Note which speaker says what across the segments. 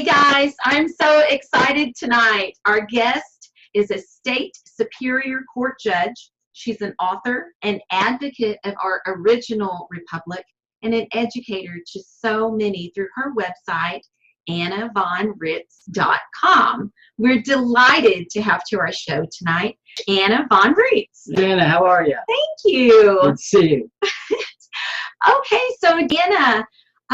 Speaker 1: guys, I'm so excited tonight. Our guest is a state superior court judge. She's an author, an advocate of our original republic, and an educator to so many through her website, AnnaVonRitz.com. We're delighted to have to our show tonight, Anna Von Reitz.
Speaker 2: Anna, how are you?
Speaker 1: Thank you.
Speaker 2: Good to see you.
Speaker 1: Okay, so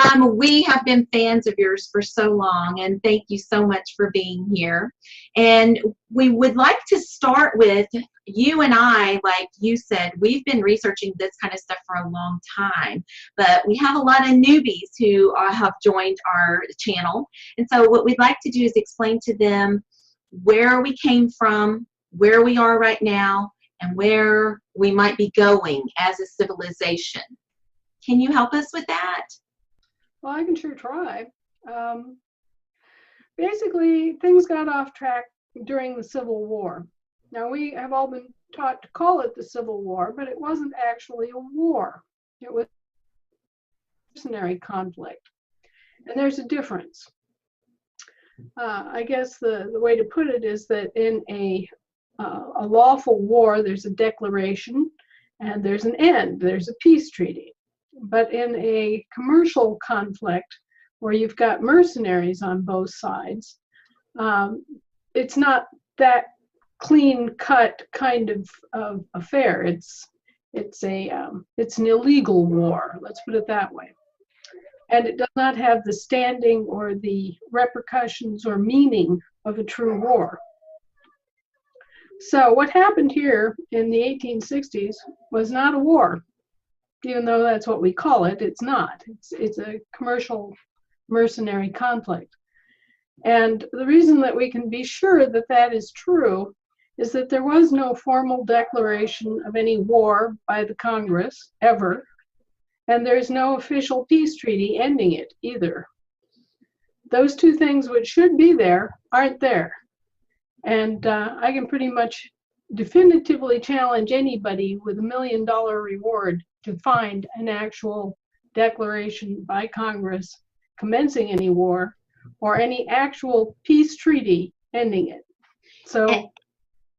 Speaker 1: Anna, we have been fans of yours for so long, and thank you so much for being here. And we would like to start with you and I, like you said, we've been researching this kind of stuff for a long time, but we have a lot of newbies who have joined our channel. And so what we'd like to do is explain to them where we came from, where we are right now, and where we might be going as a civilization. Can you help us with that?
Speaker 3: Well, I can sure try. Basically, things got off track during the Civil War. Now, we have all been taught to call it the Civil War, but it wasn't actually a war. It was a mercenary conflict. And there's a difference. I guess the way to put it is that in a lawful war, there's a declaration and there's an end. There's a peace treaty. But in a commercial conflict where you've got mercenaries on both sides, it's not that clean-cut kind of affair. It's an illegal war. Let's put it that way. And it does not have the standing or the repercussions or meaning of a true war. So what happened here in the 1860s was not a war. Even though that's what we call it, it's not. It's a commercial mercenary conflict. And the reason that we can be sure that that is true is that there was no formal declaration of any war by the Congress ever, and there's no official peace treaty ending it either. Those two things which should be there aren't there. And I can pretty much definitively challenge anybody with $1 million reward to find an actual declaration by Congress commencing any war or any actual peace treaty ending it. So,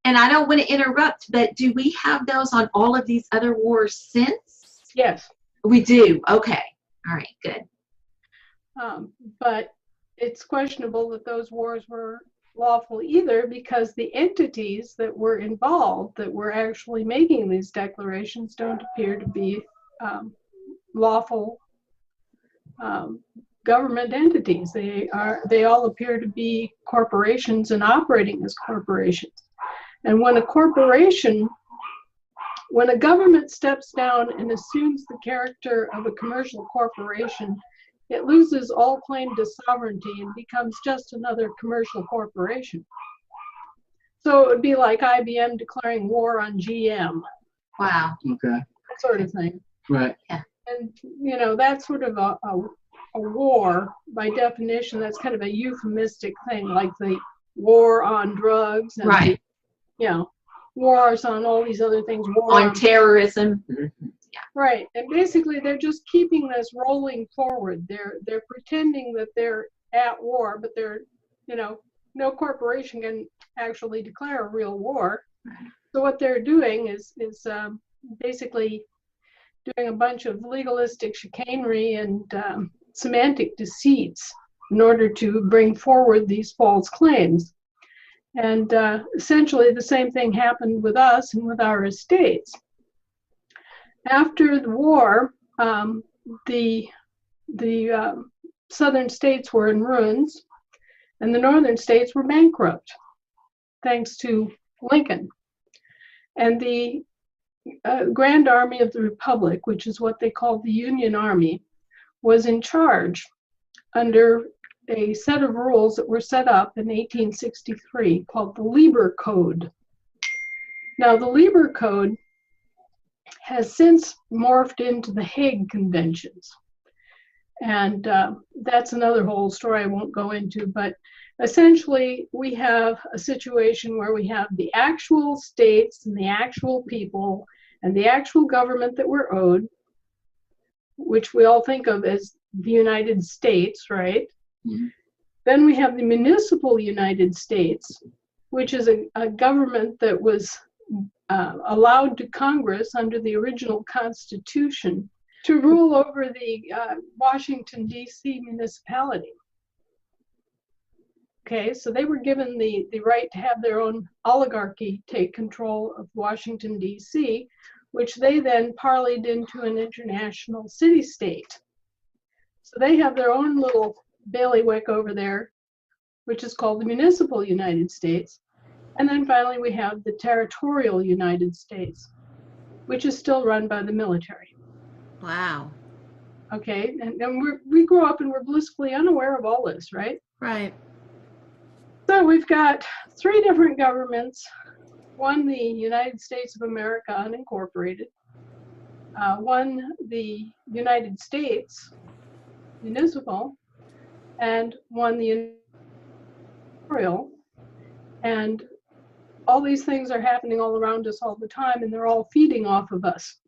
Speaker 1: and I don't want to interrupt, but do we have those on all of these other wars since?
Speaker 3: Yes.
Speaker 1: We do. Okay. All right, good.
Speaker 3: But it's questionable that those wars were lawful either, because the entities that were involved that were actually making these declarations don't appear to be lawful government entities. They all appear to be corporations and operating as corporations. And when a government steps down and assumes the character of a commercial corporation, it loses all claim to sovereignty and becomes just another commercial corporation. So it would be like IBM declaring war on GM.
Speaker 1: Wow.
Speaker 2: Okay.
Speaker 3: That sort of thing.
Speaker 2: Right.
Speaker 1: Yeah.
Speaker 3: And, you know, that's sort of a war, by definition, that's kind of a euphemistic thing, like the war on drugs. And
Speaker 1: right.
Speaker 3: You know, wars on all these other things. War
Speaker 1: on terrorism.
Speaker 2: Mm-hmm.
Speaker 1: Yeah.
Speaker 3: Right, and basically they're just keeping this rolling forward. They're pretending that they're at war, but they're, you know, no corporation can actually declare a real war.
Speaker 1: Right.
Speaker 3: So what they're doing is basically doing a bunch of legalistic chicanery and semantic deceits in order to bring forward these false claims. And essentially the same thing happened with us and with our estates. After the war, the southern states were in ruins, and the northern states were bankrupt, thanks to Lincoln. And the Grand Army of the Republic, which is what they called the Union Army, was in charge under a set of rules that were set up in 1863 called the Lieber Code. Now, the Lieber Code has since morphed into the Hague Conventions. And that's another whole story I won't go into, but essentially we have a situation where we have the actual states and the actual people and the actual government that we're owed, which we all think of as the United States, right? Mm-hmm. Then we have the municipal United States, which is a government that was allowed to Congress under the original Constitution to rule over the Washington, D.C. municipality. Okay, so they were given the right to have their own oligarchy take control of Washington, D.C., which they then parlayed into an international city-state. So they have their own little bailiwick over there, which is called the municipal United States. And then finally, we have the territorial United States, which is still run by the military.
Speaker 1: Wow.
Speaker 3: Okay, and we grew up and we're blissfully unaware of all this, right?
Speaker 1: Right.
Speaker 3: So we've got 3 different governments. One, the United States of America unincorporated. One, the United States municipal, and one, the territorial. And all these things are happening all around us all the time, and they're all feeding off of us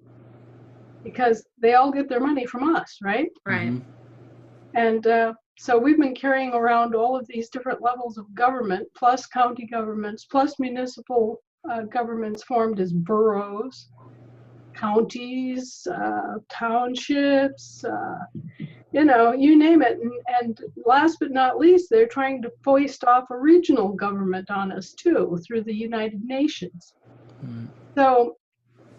Speaker 3: because they all get their money from us, right?
Speaker 1: Right.
Speaker 3: And so we've been carrying around all of these different levels of government, plus county governments, plus municipal governments formed as boroughs, counties, townships, you know, you name it. And last but not least, they're trying to foist off a regional government on us too through the United Nations. So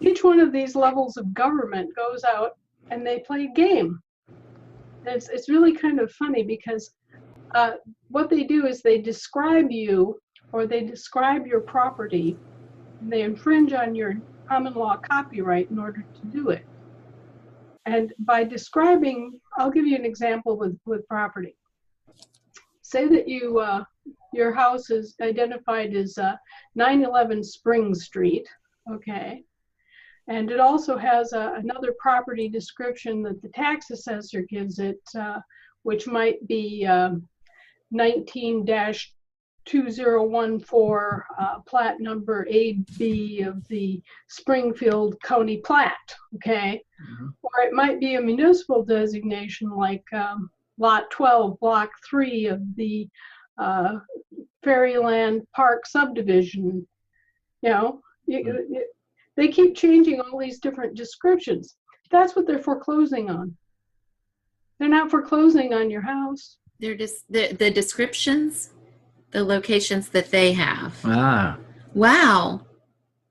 Speaker 3: each one of these levels of government goes out and they play a game. It's really kind of funny because what they do is they describe you, or they describe your property, and they infringe on your common law copyright in order to do it. And by describing, I'll give you an example with property. Say that your house is identified as 911 Spring Street, okay? And it also has another property description that the tax assessor gives it, which might be 19-2014, plat number AB of the Springfield County Plat, okay? Or it might be a municipal designation like Lot 12, Block 3 of the Fairyland Park subdivision, you know? They keep changing all these different descriptions. That's what they're foreclosing on. They're not foreclosing on your house.
Speaker 1: They're just the descriptions, the locations that they have.
Speaker 2: Ah.
Speaker 1: Wow.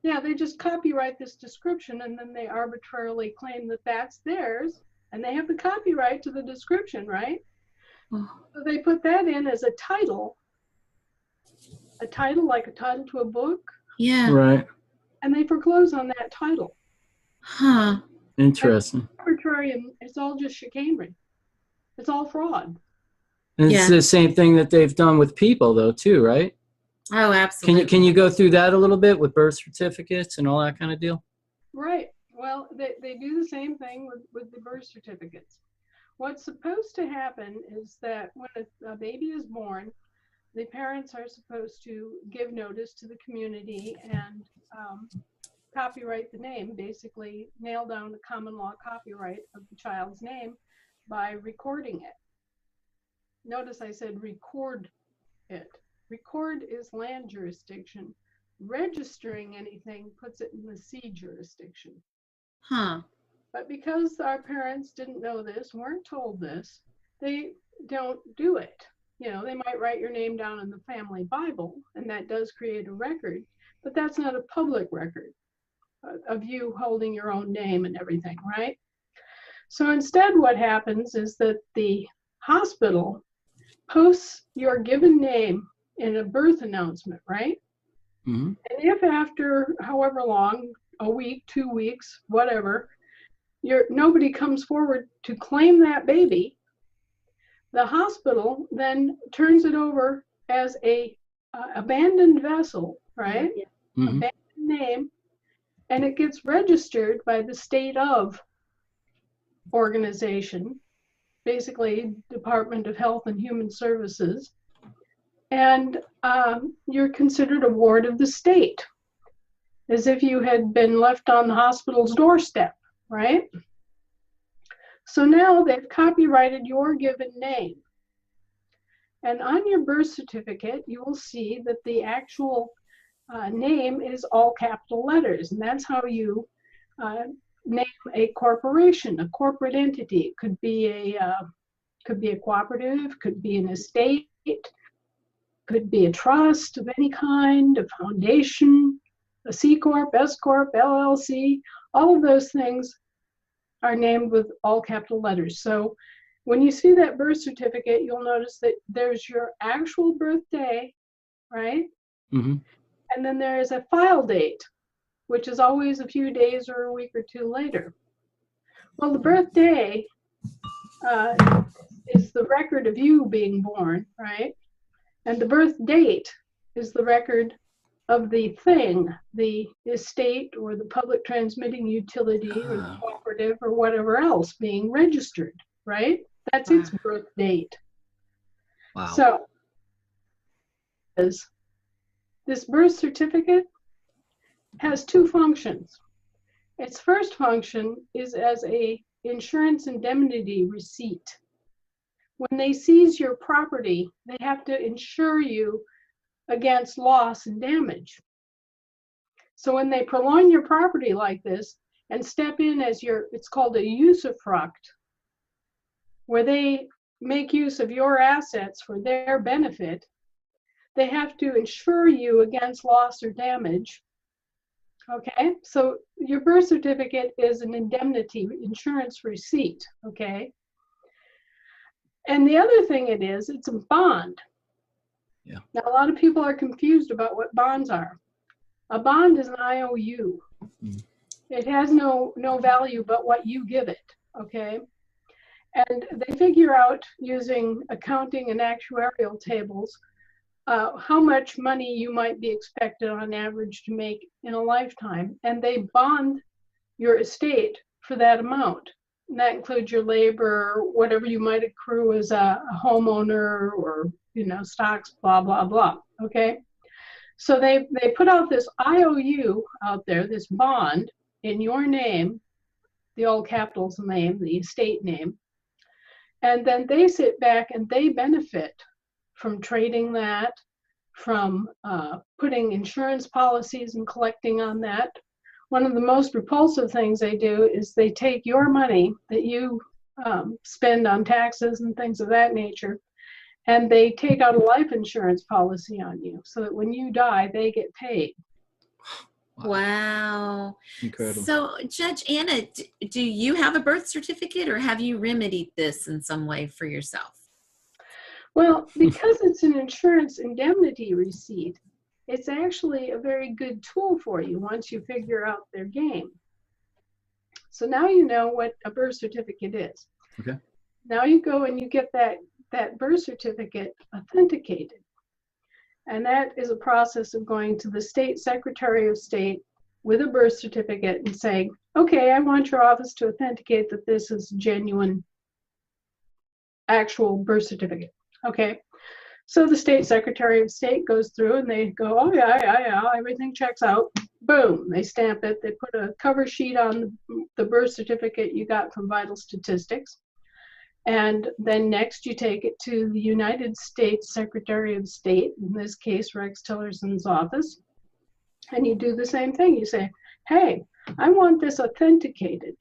Speaker 3: Yeah, they just copyright this description and then they arbitrarily claim that that's theirs and they have the copyright to the description, right?
Speaker 1: Oh.
Speaker 3: So they put that in as a title like a title to a book.
Speaker 1: Yeah.
Speaker 2: Right.
Speaker 3: And they foreclose on that title.
Speaker 1: Huh.
Speaker 2: Interesting.
Speaker 3: It's arbitrary, and it's all just chicanery. It's all fraud.
Speaker 2: And it's the same thing that they've done with people, though, too, right?
Speaker 1: Oh, absolutely.
Speaker 2: Can you go through that a little bit with birth certificates and all that kind of deal?
Speaker 3: Right. Well, they do the same thing with the birth certificates. What's supposed to happen is that when a baby is born, the parents are supposed to give notice to the community and copyright the name, basically nail down the common law copyright of the child's name by recording it. Notice I said record it. Record is land jurisdiction. Registering anything puts it in the sea jurisdiction.
Speaker 1: Huh.
Speaker 3: But because our parents didn't know this, weren't told this, they don't do it. You know, they might write your name down in the family Bible, and that does create a record, but that's not a public record of you holding your own name and everything, right? So instead what happens is that the hospital posts your given name in a birth announcement, right?
Speaker 2: Mm-hmm.
Speaker 3: And if after however long, a week, 2 weeks, whatever, nobody comes forward to claim that baby, the hospital then turns it over as a abandoned vessel, right?
Speaker 2: Mm-hmm.
Speaker 3: Abandoned name, and it gets registered by the state of organization, basically Department of Health and Human Services, and you're considered a ward of the state, as if you had been left on the hospital's doorstep, right? So now they've copyrighted your given name. And on your birth certificate, you will see that the actual name is all capital letters, and that's how you name a corporation, a corporate entity. It could be a cooperative, could be an estate, could be a trust of any kind, a foundation, a C Corp, S Corp, LLC. All of those things are named with all capital letters. So when you see that birth certificate, you'll notice that there's your actual birthday, right?
Speaker 2: Mm-hmm.
Speaker 3: And then there is a file date, which is always a few days or a week or two later. Well, the birthday is the record of you being born, right? And the birth date is the record of the thing, the estate or the public transmitting utility or the cooperative or whatever else being registered, right? That's its birth date.
Speaker 2: Wow.
Speaker 3: So this birth certificate has two functions. Its first function is as a insurance indemnity receipt. When they seize your property, they have to insure you against loss and damage. So when they prolong your property like this and step in as it's called a usufruct, where they make use of your assets for their benefit, they have to insure you against loss or damage. Okay, so your birth certificate is an indemnity insurance receipt, okay? And the other thing it's a bond.
Speaker 2: Yeah.
Speaker 3: Now, a lot of people are confused about what bonds are. A bond is an IOU. Mm. It has no value but what you give it, okay? And they figure out using accounting and actuarial tables how much money you might be expected on average to make in a lifetime. And they bond your estate for that amount. And that includes your labor, whatever you might accrue as a homeowner or, stocks, blah, blah, blah, okay? So they put out this IOU out there, this bond in your name, the all capitals name, the estate name, and then they sit back and they benefit from trading that, from putting insurance policies and collecting on that. One of the most repulsive things they do is they take your money that you spend on taxes and things of that nature, and they take out a life insurance policy on you so that when you die, they get paid.
Speaker 4: Wow.
Speaker 2: Incredible.
Speaker 4: So, Judge Anna, do you have a birth certificate, or have you remedied this in some way for yourself?
Speaker 3: Well, because it's an insurance indemnity receipt, it's actually a very good tool for you once you figure out their game. So now you know what a birth certificate is.
Speaker 2: Okay.
Speaker 3: Now you go and you get that birth certificate authenticated. And that is a process of going to the state secretary of state with a birth certificate and saying, okay, I want your office to authenticate that this is genuine, actual birth certificate. Okay. So the state secretary of state goes through and they go, oh, yeah, everything checks out. Boom, they stamp it. They put a cover sheet on the birth certificate you got from Vital Statistics. And then next you take it to the United States Secretary of State, in this case, Rex Tillerson's office. And you do the same thing. You say, hey, I want this authenticated.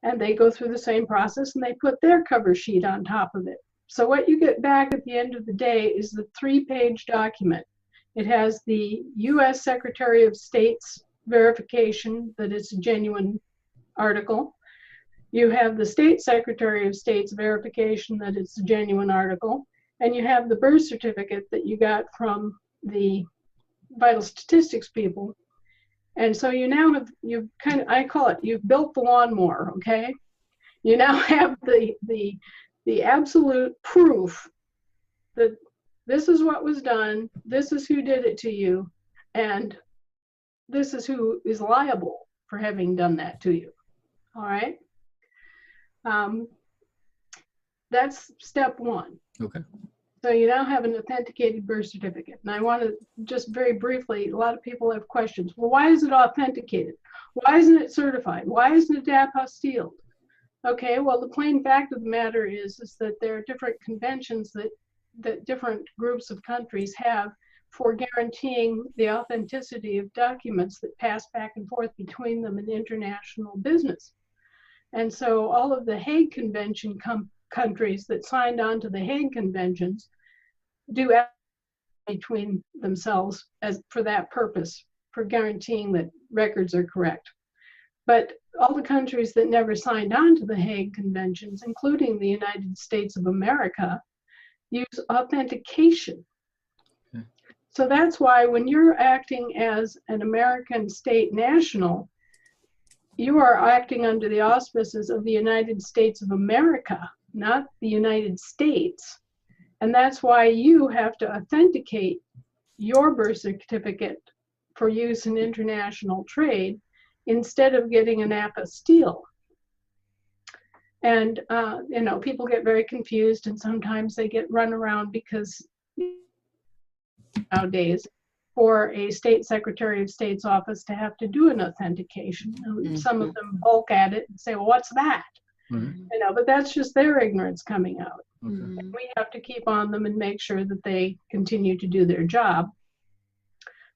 Speaker 3: And they go through the same process and they put their cover sheet on top of it. So what you get back at the end of the day is the 3-page document. It has the U.S. Secretary of State's verification that it's a genuine article. You have the State Secretary of State's verification that it's a genuine article. And you have the birth certificate that you got from the Vital Statistics people. And so you now have, I call it, you've built the lawnmower, okay? You now have the absolute proof that this is what was done, this is who did it to you, and this is who is liable for having done that to you. All right? That's step one.
Speaker 2: Okay.
Speaker 3: So you now have an authenticated birth certificate. And I want to just very briefly, a lot of people have questions. Well, why is it authenticated? Why isn't it certified? Why isn't it apostilled? Okay, well, the plain fact of the matter is that there are different conventions that that different groups of countries have for guaranteeing the authenticity of documents that pass back and forth between them in international business. And so all of the Hague Convention countries that signed on to the Hague Conventions do between themselves as for that purpose, for guaranteeing that records are correct. But all the countries that never signed on to the Hague Conventions, including the United States of America, use authentication.
Speaker 2: Okay.
Speaker 3: So that's why when you're acting as an American state national, you are acting under the auspices of the United States of America, not the United States. And that's why you have to authenticate your birth certificate for use in international trade instead of getting an apostille. And, you know, people get very confused and sometimes they get run around because nowadays for a state secretary of state's office to have to do an authentication. And some of them balk at it and say, well, what's that?
Speaker 2: Mm-hmm.
Speaker 3: You know, but that's just their ignorance coming out.
Speaker 2: Okay.
Speaker 3: And we have to keep on them and make sure that they continue to do their job.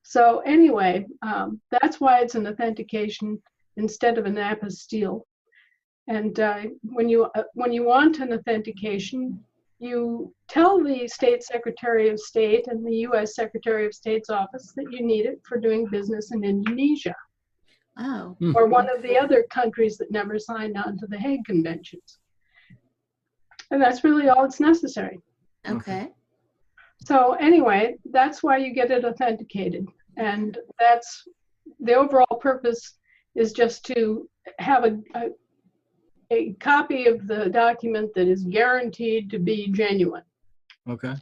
Speaker 3: So anyway, that's why it's an authentication instead of an apostille. And when you want an authentication, you tell the state secretary of state and the U.S. Secretary of State's office that you need it for doing business in Indonesia.
Speaker 4: Oh.
Speaker 3: Or one of the other countries that never signed on to the Hague Conventions. And that's really all that's necessary.
Speaker 4: Okay.
Speaker 3: So anyway, that's why you get it authenticated. And that's the overall purpose, is just to have a copy of the document that is guaranteed to be genuine.
Speaker 2: Okay.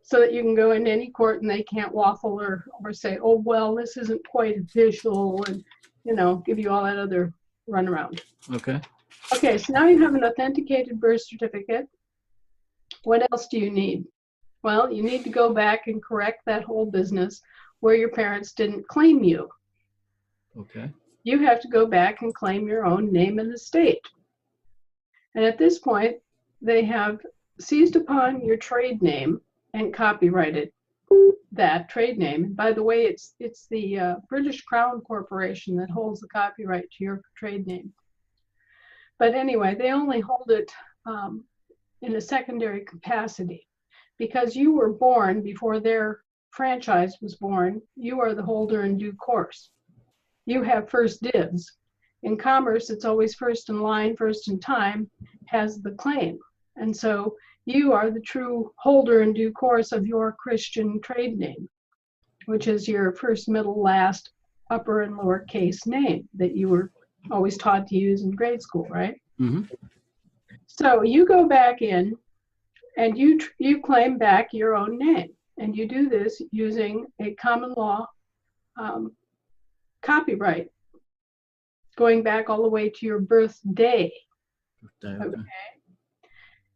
Speaker 3: So that you can go into any court and they can't waffle or say, oh, well, this isn't quite official, and, you know, give you all that other runaround.
Speaker 2: Okay.
Speaker 3: Okay, so now you have an authenticated birth certificate. What else do you need? Well, you need to go back and correct that whole business where your parents didn't claim you.
Speaker 2: Okay.
Speaker 3: You have to go back and claim your own name in the state. And at this point, they have seized upon your trade name and copyrighted that trade name. By the way, it's the British Crown Corporation that holds the copyright to your trade name. But anyway, they only hold it in a secondary capacity. Because you were born before their franchise was born, you are the holder in due course. You have first dibs. In commerce, it's always first in line, first in time, has the claim. And so you are the true holder in due course of your Christian trade name, which is your first, middle, last, upper and lower case name that you were always taught to use in grade school, right?
Speaker 2: Mm-hmm.
Speaker 3: So you go back in and you claim back your own name. And you do this using a common law copyright, going back all the way to your birthday. Okay.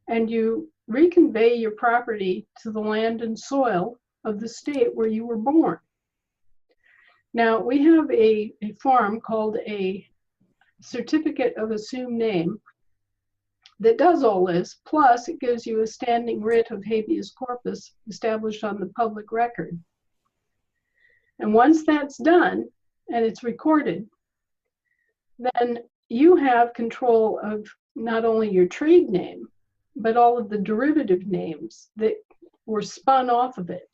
Speaker 3: And you reconvey your property to the land and soil of the state where you were born. Now, we have a form called a certificate of assumed name that does all this, plus it gives you a standing writ of habeas corpus established on the public record. And once that's done, and it's recorded, then you have control of not only your trade name, but all of the derivative names that were spun off of it.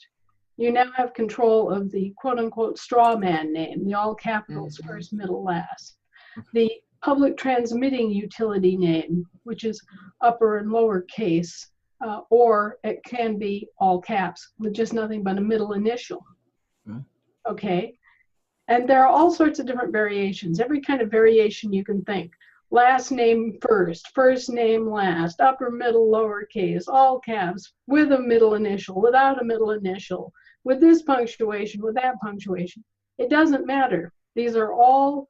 Speaker 3: You now have control of the quote-unquote straw man name, the all capitals, first, middle, last. The public transmitting utility name, which is upper and lower case, or it can be all caps with just nothing but a middle initial. Okay? And there are all sorts of different variations, every kind of variation you can think. Last name first, first name last, upper, middle, lower case, all caps, with a middle initial, without a middle initial, with this punctuation, with that punctuation. It doesn't matter. These are all,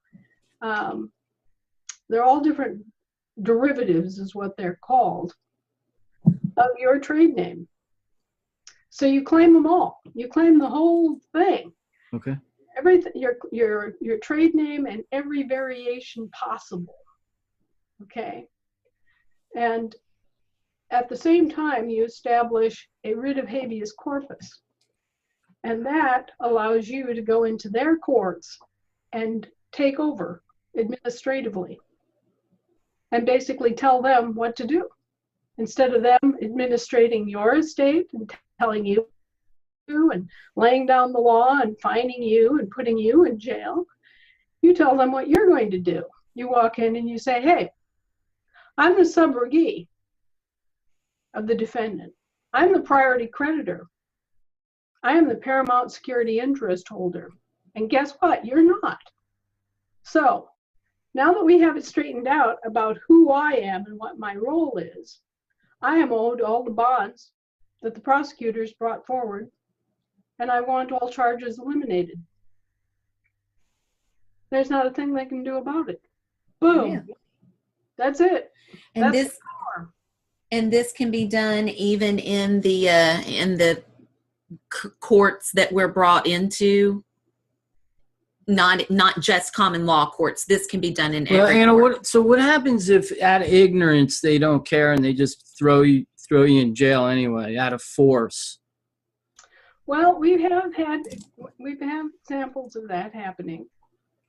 Speaker 3: they're all different derivatives is what they're called of your trade name. So you claim them all. You claim the whole thing.
Speaker 2: Okay.
Speaker 3: Everything, your trade name and every variation possible. Okay. And at the same time, you establish a writ of habeas corpus. And that allows you to go into their courts and take over administratively and basically tell them what to do. Instead of them administrating your estate and telling you and laying down the law and fining you and putting you in jail, you tell them what you're going to do. You walk in and you say, hey, I'm the subrogee of the defendant. I'm the priority creditor. I am the paramount security interest holder. And guess what? You're not. So now that we have it straightened out about who I am and what my role is, I am owed all the bonds that the prosecutors brought forward, and I want all charges eliminated. There's not a thing they can do about it. Boom.
Speaker 4: Yeah.
Speaker 3: That's it.
Speaker 4: And
Speaker 3: That's
Speaker 4: this and this can be done even in the courts that we're brought into, not just common law courts. This can be done in every
Speaker 2: Anna,
Speaker 4: court.
Speaker 2: what happens if out of ignorance they don't care and they just throw you in jail anyway out of force?
Speaker 3: Well, we've had examples of that happening,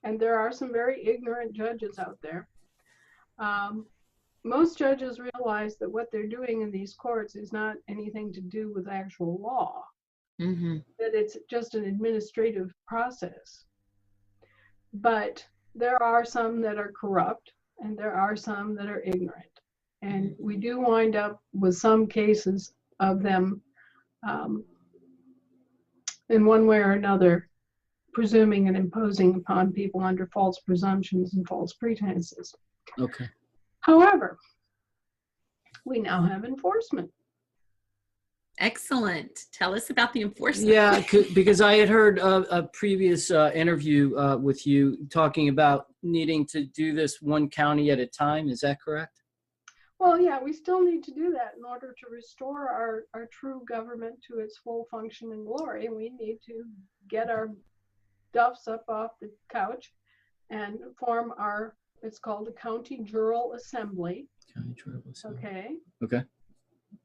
Speaker 3: and there are some very ignorant judges out there. Most judges realize that what they're doing in these courts is not anything to do with actual law,
Speaker 4: Mm-hmm.
Speaker 3: that it's just an administrative process. But there are some that are corrupt, and there are some that are ignorant. And we do wind up with some cases of them in one way or another presuming and imposing upon people under false presumptions and false pretenses.
Speaker 2: Okay.
Speaker 3: However, we now have enforcement.
Speaker 4: Excellent. Tell us about the enforcement.
Speaker 2: Yeah, because I had heard a previous interview with you talking about needing to do this one county at a time. Is that correct?
Speaker 3: Well, yeah, we still need to do that in order to restore our true government to its full function and glory. We need to get our duffs up off the couch and form it's called a county jural assembly.
Speaker 2: County Jural Assembly.
Speaker 3: Okay.
Speaker 2: Okay.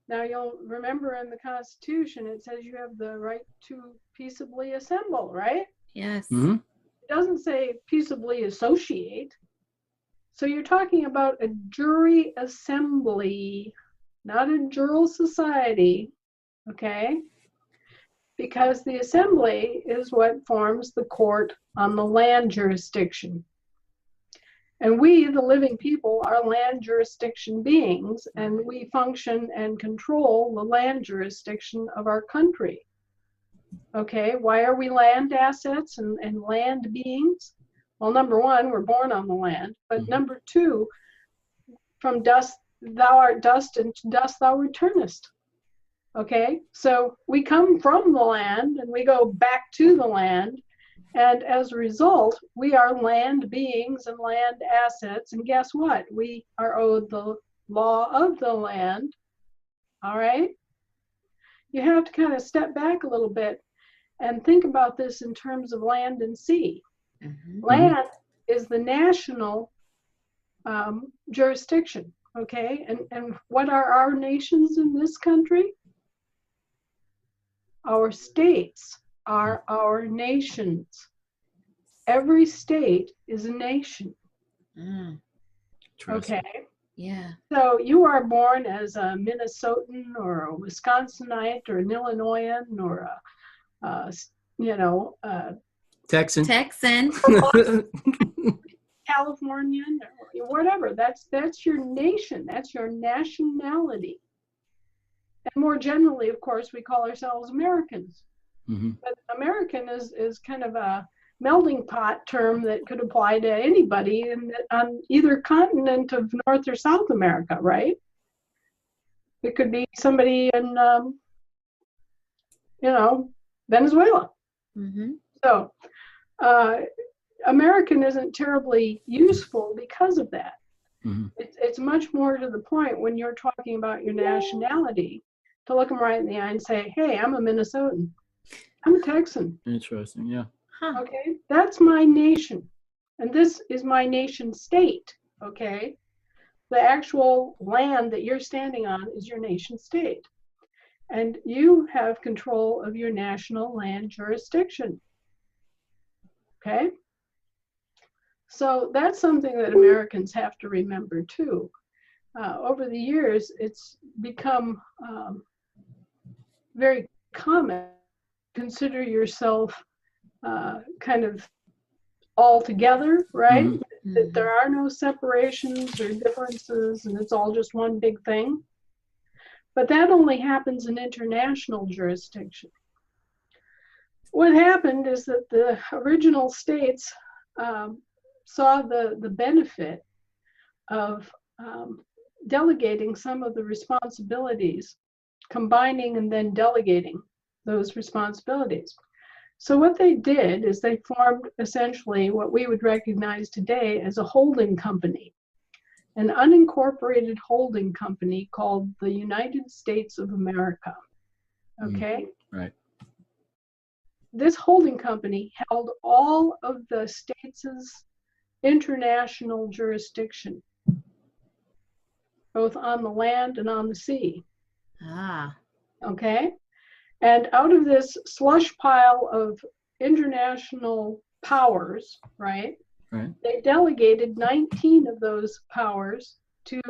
Speaker 3: Now you'll remember in the Constitution it says you have the right to peaceably assemble, right?
Speaker 4: Yes.
Speaker 2: Mm-hmm.
Speaker 3: It doesn't say peaceably associate. So you're talking about a jury assembly, not a jural society, okay? Because the assembly is what forms the court on the land jurisdiction. And we, the living people, are land jurisdiction beings, and we function and control the land jurisdiction of our country. Okay, why are we land assets and land beings? Well, number one, we're born on the land, but number two, from dust thou art dust, and to dust thou returnest. Okay, so we come from the land and we go back to the land, and as a result, we are land beings and land assets, and guess what? We are owed the law of the land, all right? You have to kind of step back a little bit and think about this in terms of land and sea.
Speaker 4: Mm-hmm.
Speaker 3: Land is the national jurisdiction, okay? And what are our nations in this country? Our states are our nations. Every state is a nation, okay?
Speaker 4: Yeah.
Speaker 3: So you are born as a Minnesotan or a Wisconsinite or an Illinoisan or a
Speaker 2: Texan.
Speaker 3: Californian or whatever. That's your nation. That's your nationality. And more generally, of course, we call ourselves Americans.
Speaker 2: Mm-hmm.
Speaker 3: But American is kind of a melding pot term that could apply to anybody on either continent of North or South America, right? It could be somebody in, Venezuela.
Speaker 4: Mm-hmm.
Speaker 3: So American isn't terribly useful because of that.
Speaker 2: Mm-hmm.
Speaker 3: It's much more to the point when you're talking about your nationality to look them right in the eye and say, hey, I'm a Minnesotan. I'm a Texan.
Speaker 2: Interesting, yeah.
Speaker 4: Huh.
Speaker 3: Okay, that's my nation. And this is my nation state, okay? the actual land that you're standing on is your nation state. And you have control of your national land jurisdiction. Okay? So that's something that Americans have to remember too. Over the years, it's become very common. Consider yourself kind of all together, right?
Speaker 2: Mhm.
Speaker 3: That there are no separations or differences, and it's all just one big thing. But that only happens in international jurisdiction. What happened is that the original states saw the benefit of delegating some of the responsibilities, combining and then delegating those responsibilities. So what they did is they formed essentially what we would recognize today as a holding company, an unincorporated holding company called the United States of America. Okay?
Speaker 2: Right.
Speaker 3: This holding company held all of the states' international jurisdiction, both on the land and on the sea.
Speaker 4: Ah.
Speaker 3: Okay? And out of this slush pile of international powers, right?
Speaker 2: Right.
Speaker 3: They delegated 19 of those powers to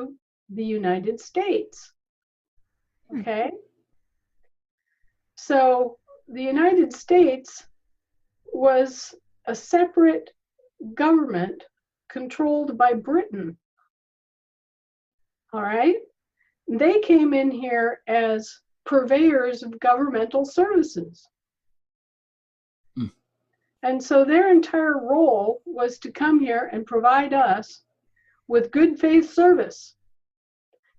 Speaker 3: the United States. Okay? So the United States was a separate government controlled by Britain. All right? They came in here as purveyors of governmental services. And so their entire role was to come here and provide us with good faith service,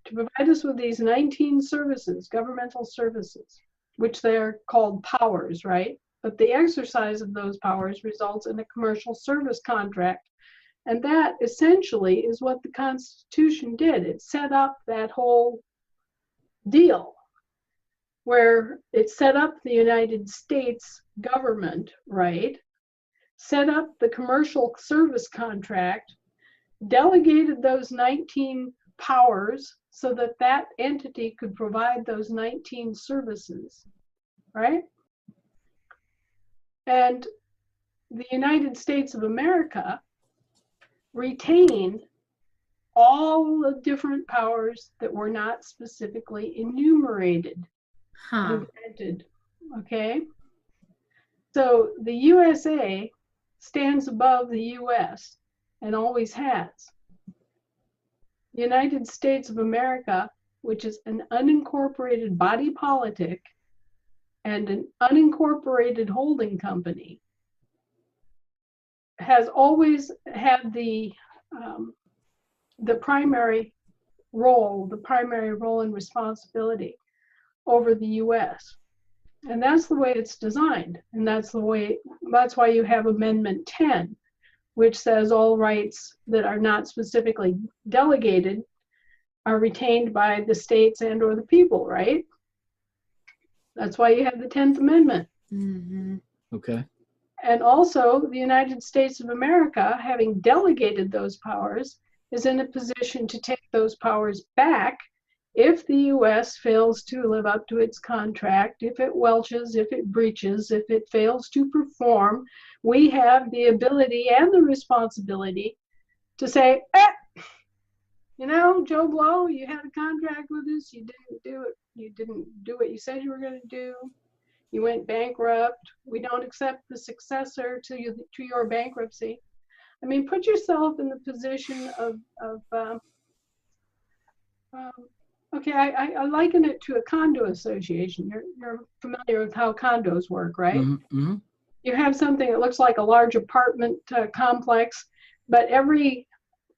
Speaker 3: to provide us with these 19 services, governmental services, which they're called powers, right? But the exercise of those powers results in a commercial service contract. And that essentially is what the Constitution did. It set up that whole deal where it set up the United States government, right? Set up the commercial service contract, delegated those 19 powers so that that entity could provide those 19 services, right? And the United States of America retained all the different powers that were not specifically enumerated and granted, okay? So the USA stands above the US and always has. The United States of America, which is an unincorporated body politic and an unincorporated holding company, has always had the primary role and responsibility over the US. And that's the way it's designed. And that's why you have Amendment 10, which says all rights that are not specifically delegated are retained by the states and or the people, right? That's why you have the 10th Amendment.
Speaker 4: Mm-hmm.
Speaker 2: Okay.
Speaker 3: And also the United States of America, having delegated those powers, is in a position to take those powers back if the US fails to live up to its contract, if it welches, if it breaches, if it fails to perform. We have the ability and the responsibility to say, you know, Joe Blow, you had a contract with us, you didn't do it, you didn't do what you said you were going to do, you went bankrupt, we don't accept the successor to your bankruptcy. I mean, put yourself in the position of okay, I liken it to a condo association. You're familiar with how condos work, right?
Speaker 2: Mm-hmm.
Speaker 3: You have something that looks like a large apartment complex, but every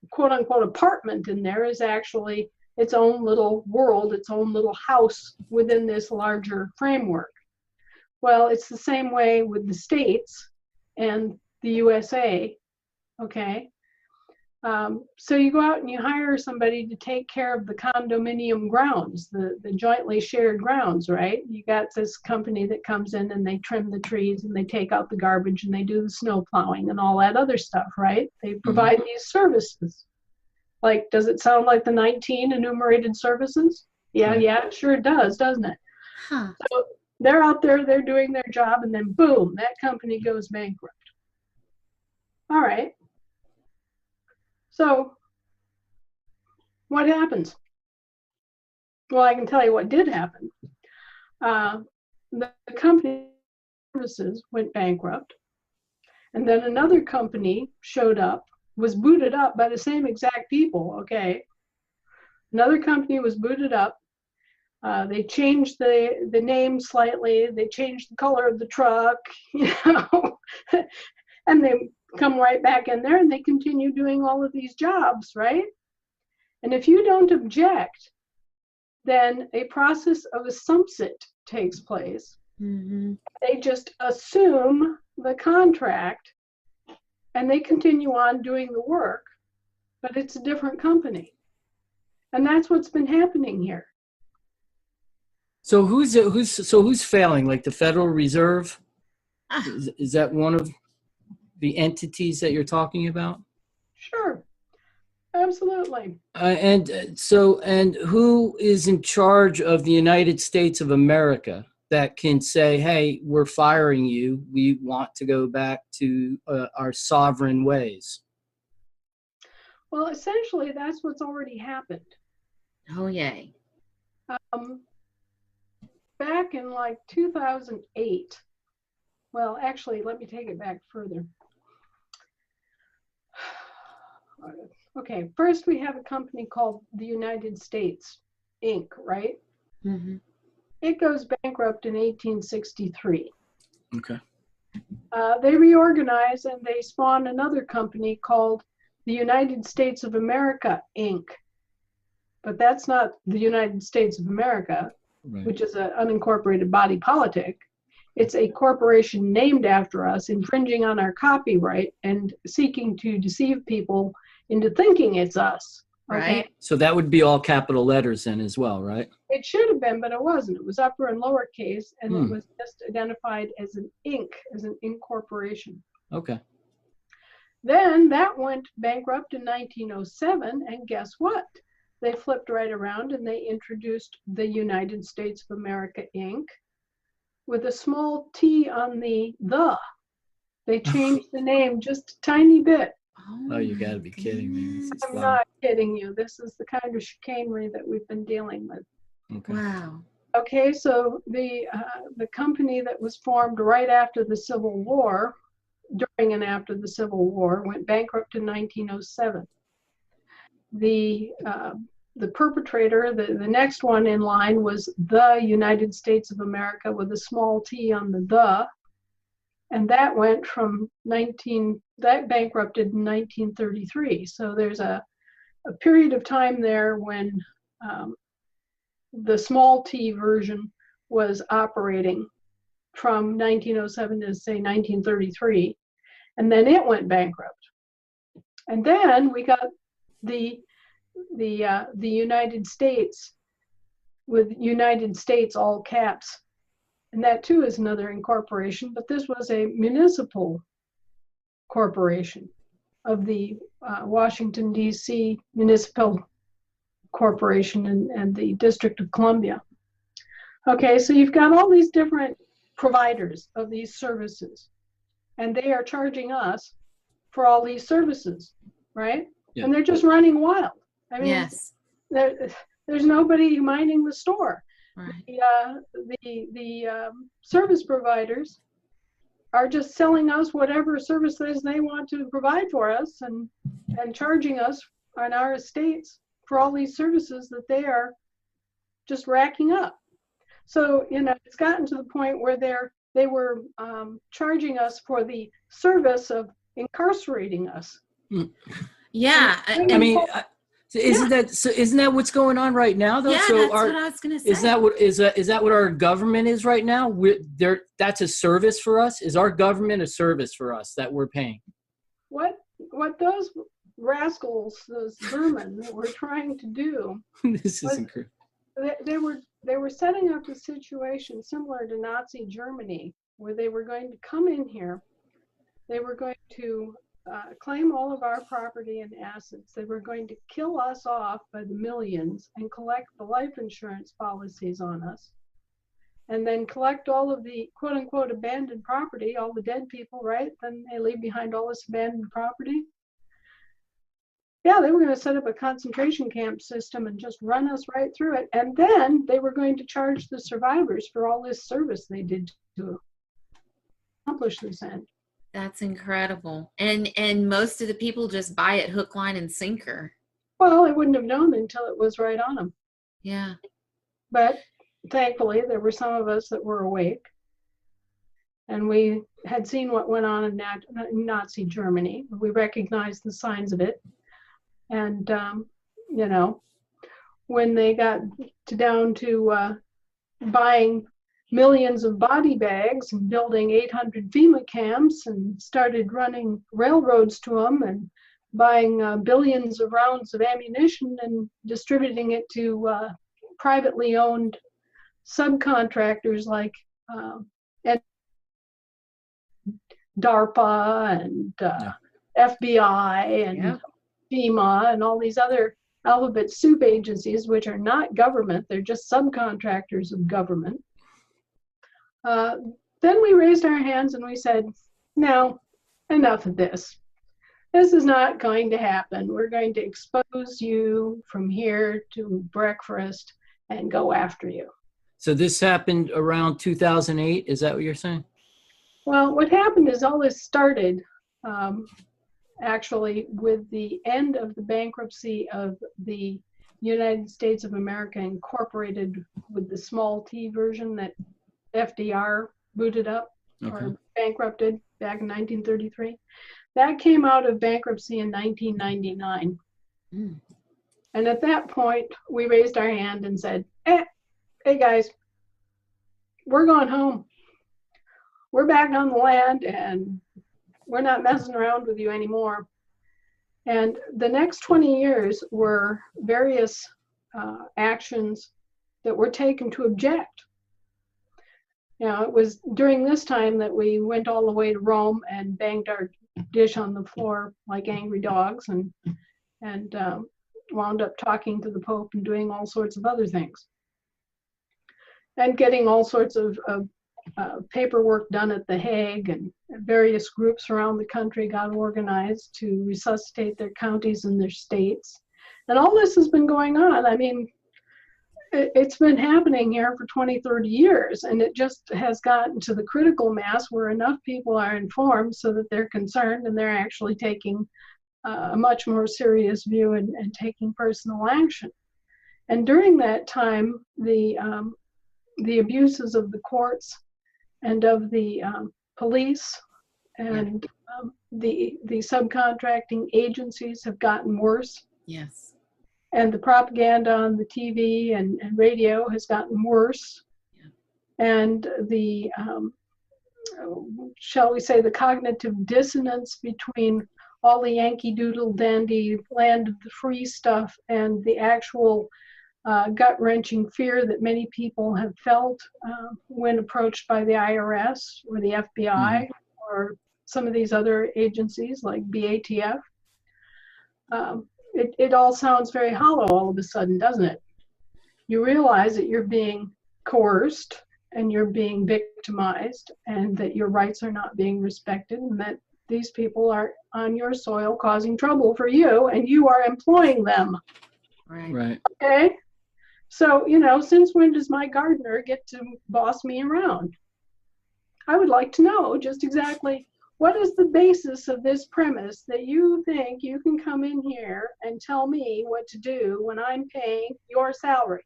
Speaker 3: quote unquote apartment in there is actually its own little world, its own little house within this larger framework. Well, it's the same way with the states and the USA, okay? So you go out and you hire somebody to take care of the condominium grounds, the jointly shared grounds, right? You got this company that comes in and they trim the trees and they take out the garbage and they do the snow plowing and all that other stuff, right? They provide these services. Like, does it sound like the 19 enumerated services? Yeah,
Speaker 2: Right.
Speaker 3: yeah, sure it does, doesn't it?
Speaker 4: Huh.
Speaker 3: So they're out there, they're doing their job, and then boom, that company goes bankrupt. All right. So what happens? Well, I can tell you what did happen. The company services went bankrupt, and then another company showed up, was booted up by the same exact people, okay? Another company was booted up. They changed the name slightly. They changed the color of the truck, you know, and they come right back in there and they continue doing all of these jobs, right? And if you don't object, then a process of assumpsit takes place.
Speaker 4: Mm-hmm.
Speaker 3: They just assume the contract and they continue on doing the work, but it's a different company. And that's what's been happening here.
Speaker 2: So who's failing? Like the Federal Reserve? Is that one of the entities that you're talking about?
Speaker 3: Sure, absolutely.
Speaker 2: And who is in charge of the United States of America that can say, hey, we're firing you. We want to go back to our sovereign ways?
Speaker 3: Well, essentially, that's what's already happened.
Speaker 4: Oh, yay.
Speaker 3: Back in like 2008, well, actually, let me take it back further. Okay, first we have a company called the United States, Inc., right?
Speaker 4: Mm-hmm.
Speaker 3: It goes bankrupt in 1863.
Speaker 2: Okay.
Speaker 3: They reorganize and they spawn another company called the United States of America, Inc. But that's not the United States of America,
Speaker 2: Right.
Speaker 3: which is an unincorporated body politic. It's a corporation named after us, infringing on our copyright and seeking to deceive people into thinking it's us. Okay?
Speaker 4: Right.
Speaker 2: So that would be all capital letters then as well, right?
Speaker 3: It should have been, but it wasn't. It was upper and lowercase, and it
Speaker 2: Hmm.
Speaker 3: was just identified as an Inc., as an incorporation.
Speaker 2: Okay.
Speaker 3: Then that went bankrupt in 1907, and guess what? They flipped right around and they introduced the United States of America, Inc., with a small t on the. They changed the name just a tiny bit.
Speaker 2: Oh, you got to be kidding me. This is
Speaker 3: I'm
Speaker 2: wild.
Speaker 3: not kidding you. This is the kind of chicanery that we've been dealing with.
Speaker 2: Okay.
Speaker 4: Wow.
Speaker 3: Okay, so the company that was formed right after the Civil War, during and after the Civil War, went bankrupt in 1907. The perpetrator, the next one in line, was the United States of America with a small t on the, and that went from that bankrupted in 1933. So there's a period of time there when the small t version was operating from 1907 to say 1933, and then it went bankrupt. And then we got the United States with United States all caps, and that too is another incorporation, but this was a municipal corporation of the Washington, D.C. Municipal Corporation and the District of Columbia. Okay, so you've got all these different providers of these services, and they are charging us for all these services, right?
Speaker 2: Yeah.
Speaker 3: And they're just running wild. I mean,
Speaker 4: Yes.
Speaker 3: there's nobody minding the store.
Speaker 4: Right.
Speaker 3: The service providers are just selling us whatever services they want to provide for us and charging us on our estates for all these services that they are just racking up. So, you know, it's gotten to the point where they were charging us for the service of incarcerating us.
Speaker 4: Yeah.
Speaker 2: I mean, isn't that what's going on right now, though?
Speaker 4: Yeah,
Speaker 2: So
Speaker 4: that's what I was going to say.
Speaker 2: is that what our government is right now? That's a service for us. Is our government a service for us that we're paying?
Speaker 3: What those rascals, those vermin, were trying to do?
Speaker 2: This is incredible.
Speaker 3: They were setting up a situation similar to Nazi Germany, where they were going to come in here. They were going to claim all of our property and assets. They were going to kill us off by the millions and collect the life insurance policies on us, and then collect all of the quote unquote abandoned property, all the dead people, right? Then they leave behind all this abandoned property. Yeah, they were going to set up a concentration camp system and just run us right through it. And then they were going to charge the survivors for all this service they did to accomplish this end.
Speaker 4: That's incredible. And most of the people just buy it hook, line, and sinker.
Speaker 3: Well, they wouldn't have known until it was right on them.
Speaker 4: Yeah.
Speaker 3: But thankfully, there were some of us that were awake. And we had seen what went on in Nazi Germany. We recognized the signs of it. And, you know, when they got down to buying millions of body bags and building 800 FEMA camps and started running railroads to them and buying billions of rounds of ammunition and distributing it to privately owned subcontractors like DARPA and FBI and FEMA and all these other alphabet soup agencies, which are not government, they're just subcontractors of government. Then we raised our hands and we said, no, enough of this. This is not going to happen. We're going to expose you from here to breakfast and go after you.
Speaker 2: So this happened around 2008, is that what you're saying?
Speaker 3: Well, what happened is all this started actually with the end of the bankruptcy of the United States of America Incorporated, with the small t version that FDR booted up or bankrupted back in 1933. That came out of bankruptcy in 1999. And at that point, we raised our hand and said, hey guys, we're going home. We're back on the land and we're not messing around with you anymore. And the next 20 years were various actions that were taken to object. You know, it was during this time that we went all the way to Rome and banged our dish on the floor like angry dogs and wound up talking to the Pope and doing all sorts of other things. And getting all sorts of paperwork done at The Hague, and various groups around the country got organized to resuscitate their counties and their states. And all this has been going on. I mean, it's been happening here for 20, 30 years, and it just has gotten to the critical mass where enough people are informed so that they're concerned and they're actually taking a much more serious view and taking personal action. And during that time, the abuses of the courts and of the police and the subcontracting agencies have gotten worse.
Speaker 4: Yes.
Speaker 3: And the propaganda on the TV and radio has gotten worse. Yeah. And the, shall we say, the cognitive dissonance between all the Yankee Doodle Dandy land of the free stuff and the actual gut-wrenching fear that many people have felt when approached by the IRS or the FBI or some of these other agencies like BATF. It all sounds very hollow all of a sudden, doesn't it? You realize that you're being coerced and you're being victimized and that your rights are not being respected and that these people are on your soil causing trouble for you and you are employing them.
Speaker 2: Right.
Speaker 3: Okay? So, you know, since when does my gardener get to boss me around? I would like to know just exactly what is the basis of this premise that you think you can come in here and tell me what to do when I'm paying your salary?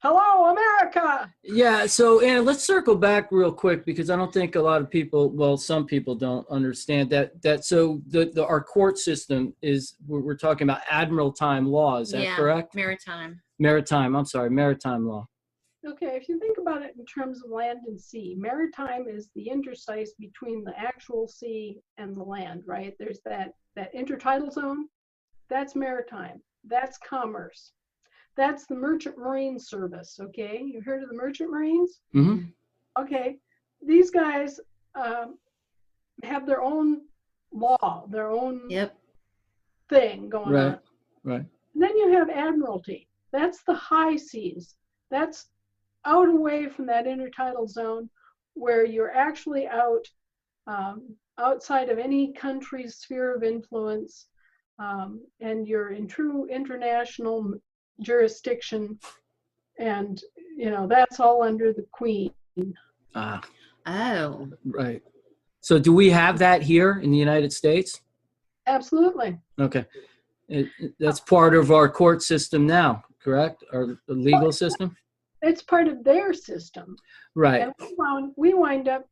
Speaker 3: Hello, America!
Speaker 2: Yeah, so Anna, let's circle back real quick because I don't think a lot of people, well, some people don't understand that so our court system is, we're talking about admiral time law, is that correct?
Speaker 4: Maritime.
Speaker 2: Maritime law.
Speaker 3: Okay, if you think about it in terms of land and sea, maritime is the interstice between the actual sea and the land, right? There's that intertidal zone, that's maritime, that's commerce. That's the Merchant Marine Service, okay? You heard of the Merchant Marines?
Speaker 2: Mm-hmm.
Speaker 3: Okay, these guys have their own law, their own
Speaker 4: Yep.
Speaker 3: thing going
Speaker 2: Right.
Speaker 3: on.
Speaker 2: Right.
Speaker 3: And then you have admiralty. That's the high seas. That's out away from that intertidal zone where you're actually out outside of any country's sphere of influence, and you're in true international jurisdiction, and that's all under the Queen.
Speaker 2: Ah,
Speaker 4: Oh.
Speaker 2: right. So do we have that here in the United States?
Speaker 3: Absolutely.
Speaker 2: Okay. That's part of our court system now, correct? Our legal system?
Speaker 3: It's part of their system.
Speaker 2: Right.
Speaker 3: And we wind up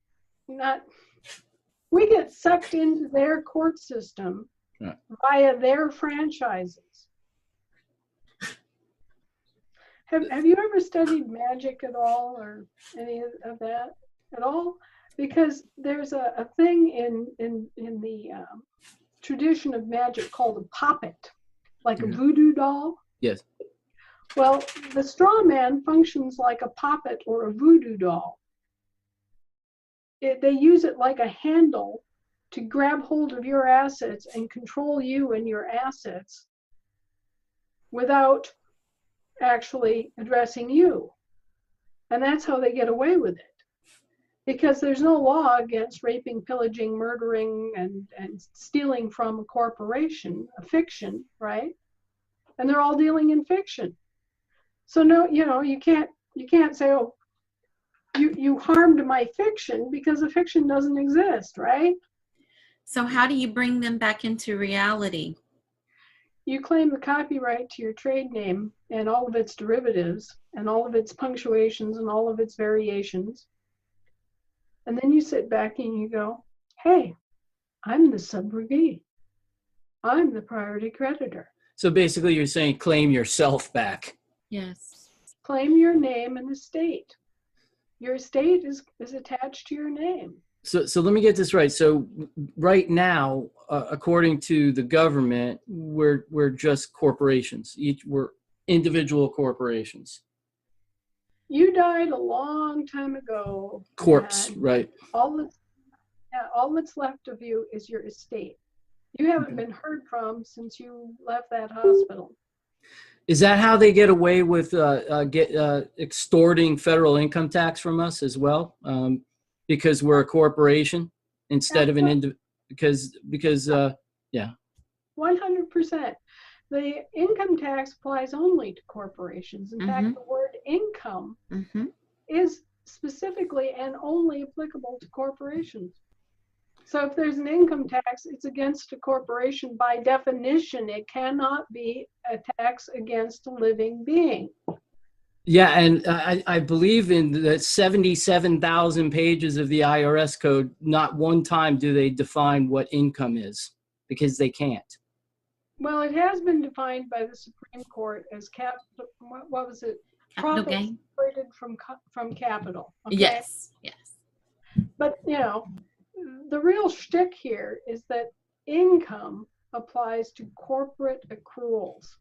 Speaker 3: we get sucked into their court system via their franchises. Have you ever studied magic at all, or any of that at all? Because there's a thing in the tradition of magic called a poppet, like a voodoo doll.
Speaker 2: Yes.
Speaker 3: Well, the straw man functions like a poppet or a voodoo doll. They use it like a handle to grab hold of your assets and control you and your assets without actually addressing you. And that's how they get away with it. Because there's no law against raping, pillaging, murdering, and stealing from a corporation, a fiction, right? And they're all dealing in fiction. So no, you can't say, oh, you harmed my fiction, because the fiction doesn't exist, right?
Speaker 4: So how do you bring them back into reality?
Speaker 3: You claim the copyright to your trade name and all of its derivatives and all of its punctuations and all of its variations. And then you sit back and you go, hey, I'm the subrogee. I'm the priority creditor.
Speaker 2: So basically you're saying claim yourself back.
Speaker 4: Yes.
Speaker 3: Claim your name and estate. Your estate is attached to your name.
Speaker 2: So let me get this right. So right now, according to the government, we're just corporations. We're individual corporations.
Speaker 3: You died a long time ago.
Speaker 2: Corpse, right?
Speaker 3: All that's left of you is your estate. You haven't been heard from since you left that hospital.
Speaker 2: Is that how they get away with extorting federal income tax from us as well? Because we're a corporation instead of an individual? Because
Speaker 3: 100%. The income tax applies only to corporations. In fact, the word income is specifically and only applicable to corporations. So if there's an income tax, it's against a corporation. By definition, it cannot be a tax against a living being.
Speaker 2: Yeah, and I believe in the 77,000 pages of the IRS code, not one time do they define what income is, because they can't.
Speaker 3: Well, it has been defined by the Supreme Court as what was it?
Speaker 4: Capital
Speaker 3: Profits
Speaker 4: gain.
Speaker 3: separated from capital. Okay?
Speaker 4: Yes. Yes.
Speaker 3: But, the real shtick here is that income applies to corporate accruals.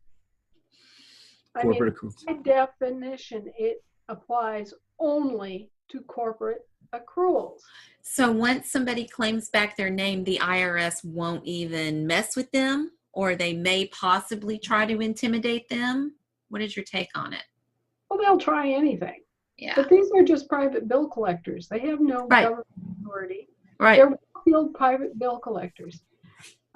Speaker 2: Corporate accruals.
Speaker 3: By definition, it applies only to corporate accruals.
Speaker 4: So once somebody claims back their name, the IRS won't even mess with them, or they may possibly try to intimidate them. What is your take on it?
Speaker 3: Well, they'll try anything.
Speaker 4: Yeah.
Speaker 3: But these are just private bill collectors. They have no government authority.
Speaker 4: Right.
Speaker 3: They're field private bill collectors.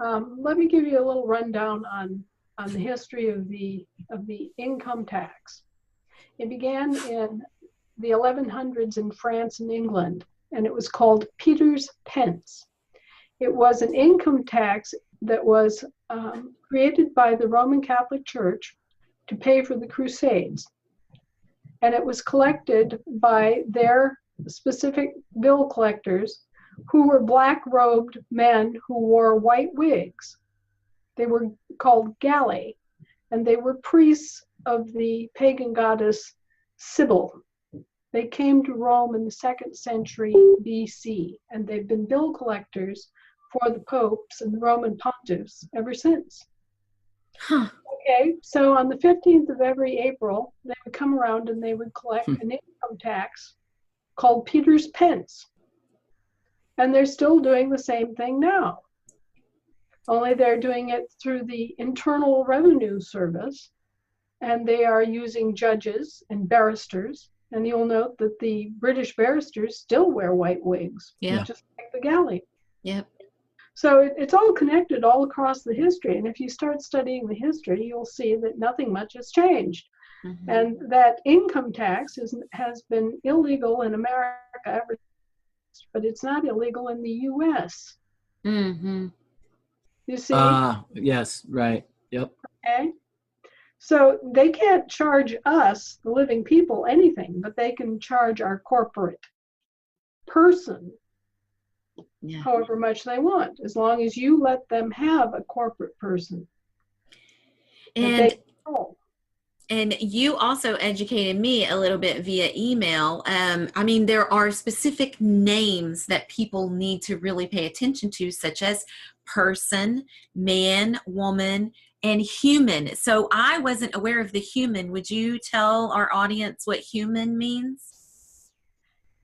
Speaker 3: Let me give you a little rundown on the history of the income tax. It began in the 1100s in France and England, and it was called Peter's pence. It was an income tax that was created by the Roman Catholic Church to pay for the Crusades. And it was collected by their specific bill collectors, who were black-robed men who wore white wigs. They were called Galli, and they were priests of the pagan goddess Sybil. They came to Rome in the 2nd century BC, and they've been bill collectors for the popes and the Roman pontiffs ever since.
Speaker 4: Huh.
Speaker 3: Okay, so on the 15th of every April, they would come around and they would collect an income tax called Peter's pence. And they're still doing the same thing now. Only they're doing it through the Internal Revenue Service, and they are using judges and barristers. And you'll note that the British barristers still wear white wigs,
Speaker 4: Yeah.
Speaker 3: just like the galley.
Speaker 4: Yep.
Speaker 3: So it's all connected all across the history. And if you start studying the history, you'll see that nothing much has changed.
Speaker 4: Mm-hmm.
Speaker 3: And that income tax has been illegal in America ever since, but it's not illegal in the U.S.
Speaker 4: Mm-hmm.
Speaker 3: You see?
Speaker 2: Yes, right. Yep.
Speaker 3: Okay. So they can't charge us, the living people, anything, but they can charge our corporate person
Speaker 4: Yeah.
Speaker 3: however much they want, as long as you let them have a corporate person that
Speaker 4: And
Speaker 3: they control.
Speaker 4: And you also educated me a little bit via email. I mean, there are specific names that people need to really pay attention to, such as person, man, woman, and human. So I wasn't aware of the human. Would you tell our audience what human means?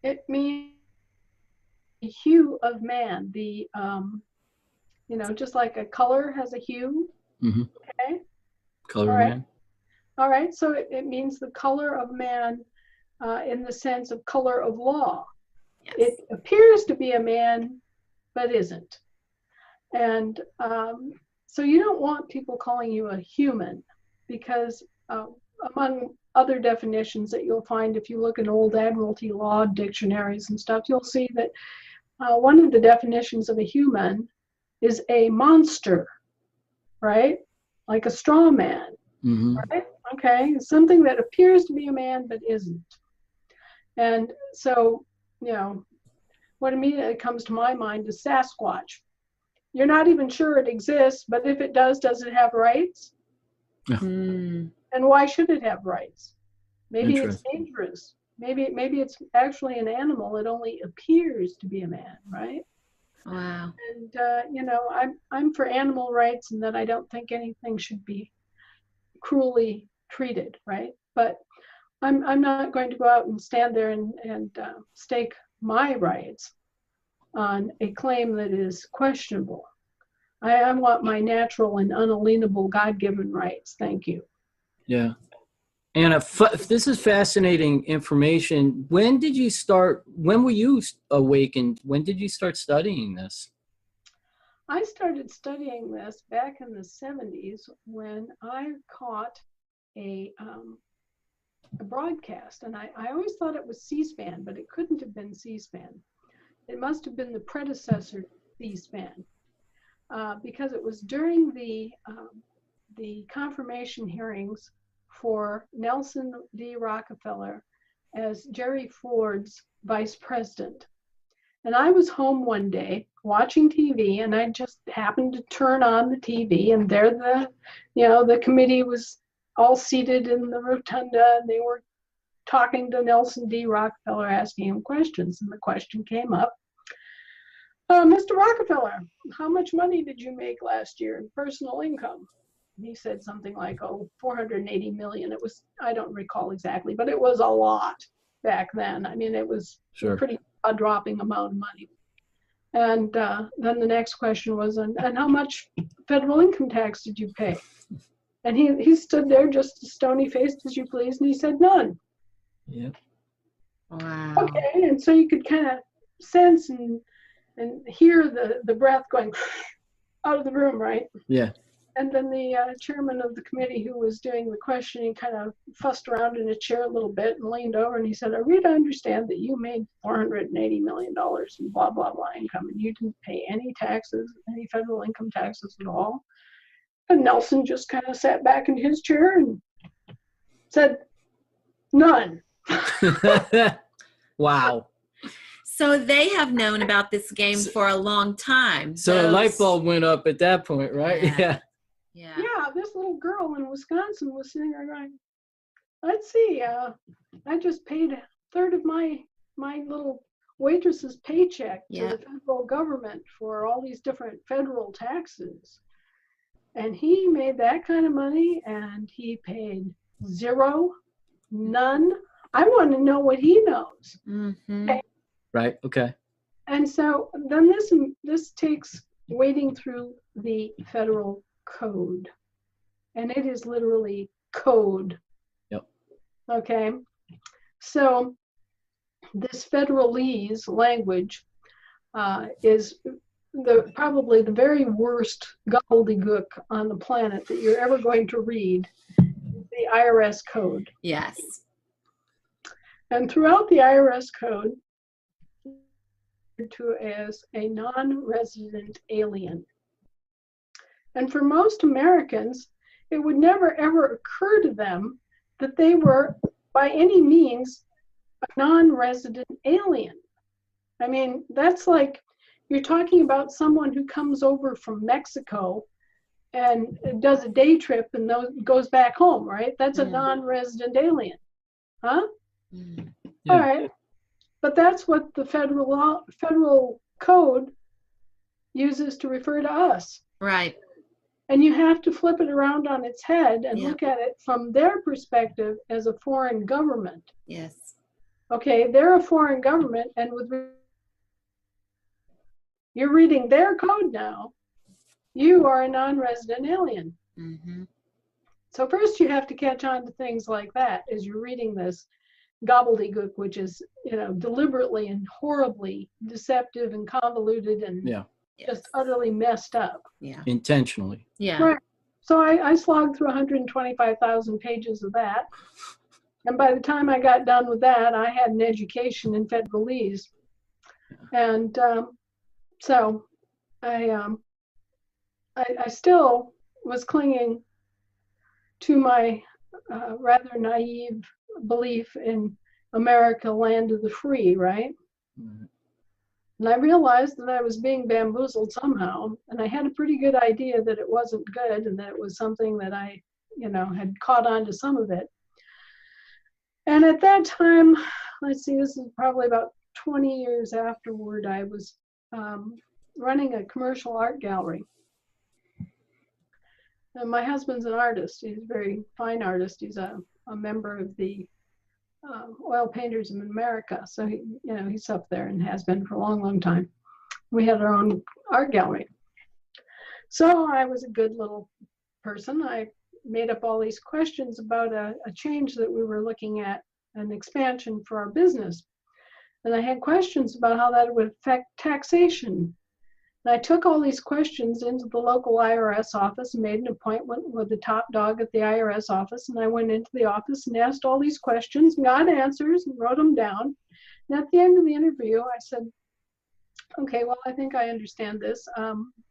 Speaker 3: It means the hue of man, just like a color has a hue.
Speaker 2: Mm-hmm.
Speaker 3: Okay.
Speaker 2: Color
Speaker 3: All right.
Speaker 2: man.
Speaker 3: All right. So it means the color of man in the sense of color of law.
Speaker 4: Yes.
Speaker 3: It appears to be a man, but isn't. And so you don't want people calling you a human, because among other definitions that you'll find if you look in old admiralty law dictionaries and stuff, you'll see that one of the definitions of a human is a monster, right? Like a straw man,
Speaker 2: Mm-hmm.
Speaker 3: right? Okay, something that appears to be a man but isn't. And so, what immediately comes to my mind is Sasquatch. You're not even sure it exists, but if it does it have rights?
Speaker 4: Mm.
Speaker 3: And why should it have rights? Maybe it's
Speaker 2: Interesting.
Speaker 3: dangerous. Maybe it's actually an animal. It only appears to be a man, right?
Speaker 4: Wow.
Speaker 3: And I'm for animal rights, and that I don't think anything should be cruelly treated, right? But I'm not going to go out and stand there and stake my rights on a claim that is questionable. I want my natural and unalienable God-given rights. Thank you.
Speaker 2: Yeah. And if this is fascinating information. When were you awakened? When did you start studying this?
Speaker 3: I started studying this back in the 70s when I caught a broadcast, and I always thought it was C-SPAN, but it couldn't have been C-SPAN. It must have been the predecessor to C-SPAN, because it was during the confirmation hearings for Nelson D. Rockefeller as Jerry Ford's vice president. And I was home one day watching TV, and I just happened to turn on the TV, and there the committee was all seated in the rotunda, and they were talking to Nelson D. Rockefeller, asking him questions. And the question came up, Mr. Rockefeller, how much money did you make last year in personal income? And he said something like, 480 million. It was, I don't recall exactly, but it was a lot back then. I mean, it was
Speaker 2: Sure.
Speaker 3: pretty dropping amount of money. And then the next question was, and how much federal income tax did you pay? And he stood there just as stony-faced as you please, and he said, none.
Speaker 2: Yeah.
Speaker 4: Wow.
Speaker 3: Okay, and so you could kind of sense and hear the breath going out of the room, right?
Speaker 2: Yeah.
Speaker 3: And then the chairman of the committee who was doing the questioning kind of fussed around in a chair a little bit and leaned over, and he said, I really understand that you made $480 million in blah, blah, blah income, and you didn't pay any taxes, any federal income taxes at all. And Nelson just kind of sat back in his chair and said, none.
Speaker 2: Wow.
Speaker 4: So they have known about this game for a long time.
Speaker 2: So a light bulb went up at that point, right?
Speaker 4: Yeah.
Speaker 2: Yeah.
Speaker 3: Yeah, this little girl in Wisconsin was sitting there going, let's see, I just paid a third of my little waitress's paycheck to the federal government for all these different federal taxes. And he made that kind of money, and he paid zero, none. I want to know what he knows.
Speaker 4: Mm-hmm.
Speaker 3: Okay.
Speaker 2: Right. Okay.
Speaker 3: And so then this takes wading through the federal code. And it is literally code.
Speaker 2: Yep.
Speaker 3: Okay. So this federalese language is probably the very worst gobbledygook on the planet that you're ever going to read, the IRS code.
Speaker 4: Yes.
Speaker 3: And throughout the IRS code, to as a non-resident alien. And for most Americans, it would never ever occur to them that they were by any means a non-resident alien. I mean, that's like you're talking about someone who comes over from Mexico and does a day trip and goes back home, right? That's a non-resident alien, huh?
Speaker 2: Yeah.
Speaker 3: All right. But that's what the federal code uses to refer to us.
Speaker 4: Right.
Speaker 3: And you have to flip it around on its head and
Speaker 4: Yeah.
Speaker 3: look at it from their perspective as a foreign government.
Speaker 4: Yes.
Speaker 3: Okay, they're a foreign government, and you're reading their code now. You are a non-resident alien.
Speaker 4: Mm-hmm.
Speaker 3: So first you have to catch on to things like that as you're reading this gobbledygook, which is, deliberately and horribly deceptive and convoluted and just utterly messed up.
Speaker 4: Yeah.
Speaker 2: Intentionally.
Speaker 4: Yeah.
Speaker 3: Right. So I slogged through 125,000 pages of that. And by the time I got done with that, I had an education in federalese. And so I still was clinging to my rather naive belief in America, land of the free, right?
Speaker 2: Mhm.
Speaker 3: And I realized that I was being bamboozled somehow, and I had a pretty good idea that it wasn't good and that it was something that I, had caught on to some of it. And at that time, let's see, this is probably about 20 years afterward, I was running a commercial art gallery. And my husband's an artist. He's a very fine artist. He's a member of the Oil Painters in America. So he's up there and has been for a long, long time. We had our own art gallery. So I was a good little person. I made up all these questions about a change that we were looking at, an expansion for our business. And I had questions about how that would affect taxation. And I took all these questions into the local IRS office and made an appointment with the top dog at the IRS office. And I went into the office and asked all these questions and got answers and wrote them down. And at the end of the interview, I said, okay, well, I think I understand this.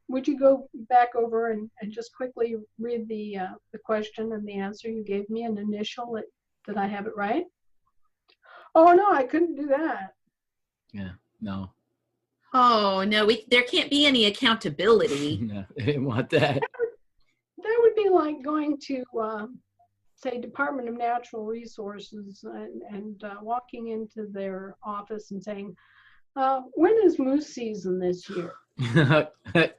Speaker 3: Would you go back over and just quickly read the question and the answer you gave me and initial it? Did I have it right? Oh, no, I couldn't do that.
Speaker 2: Yeah, no.
Speaker 4: Oh, no, there can't be any accountability.
Speaker 2: No, they didn't want that.
Speaker 3: That would be like going to, say, Department of Natural Resources and walking into their office and saying, when is moose season this year?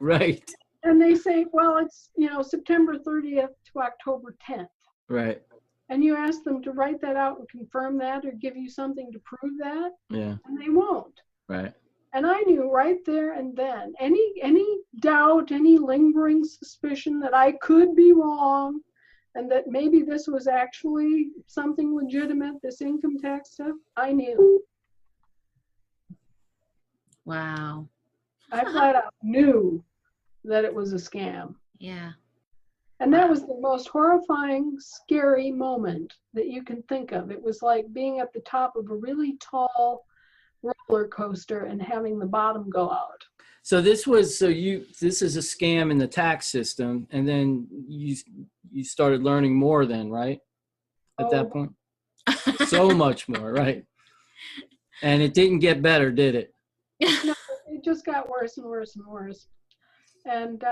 Speaker 2: Right.
Speaker 3: And they say, well, it's, September 30th to October 10th.
Speaker 2: Right.
Speaker 3: And you ask them to write that out and confirm that or give you something to prove that,
Speaker 2: Yeah.
Speaker 3: and they won't.
Speaker 2: Right.
Speaker 3: And I knew right there and then, any doubt, any lingering suspicion that I could be wrong and that maybe this was actually something legitimate, this income tax stuff, I knew.
Speaker 4: Wow.
Speaker 3: I flat out knew that it was a scam.
Speaker 4: Yeah.
Speaker 3: And that was the most horrifying, scary moment that you can think of. It was like being at the top of a really tall roller coaster and having the bottom go out.
Speaker 2: So this is a scam in the tax system, and then you started learning more then, right? At that point? So much more, right? And it didn't get better, did it?
Speaker 3: No, it just got worse and worse and worse. And,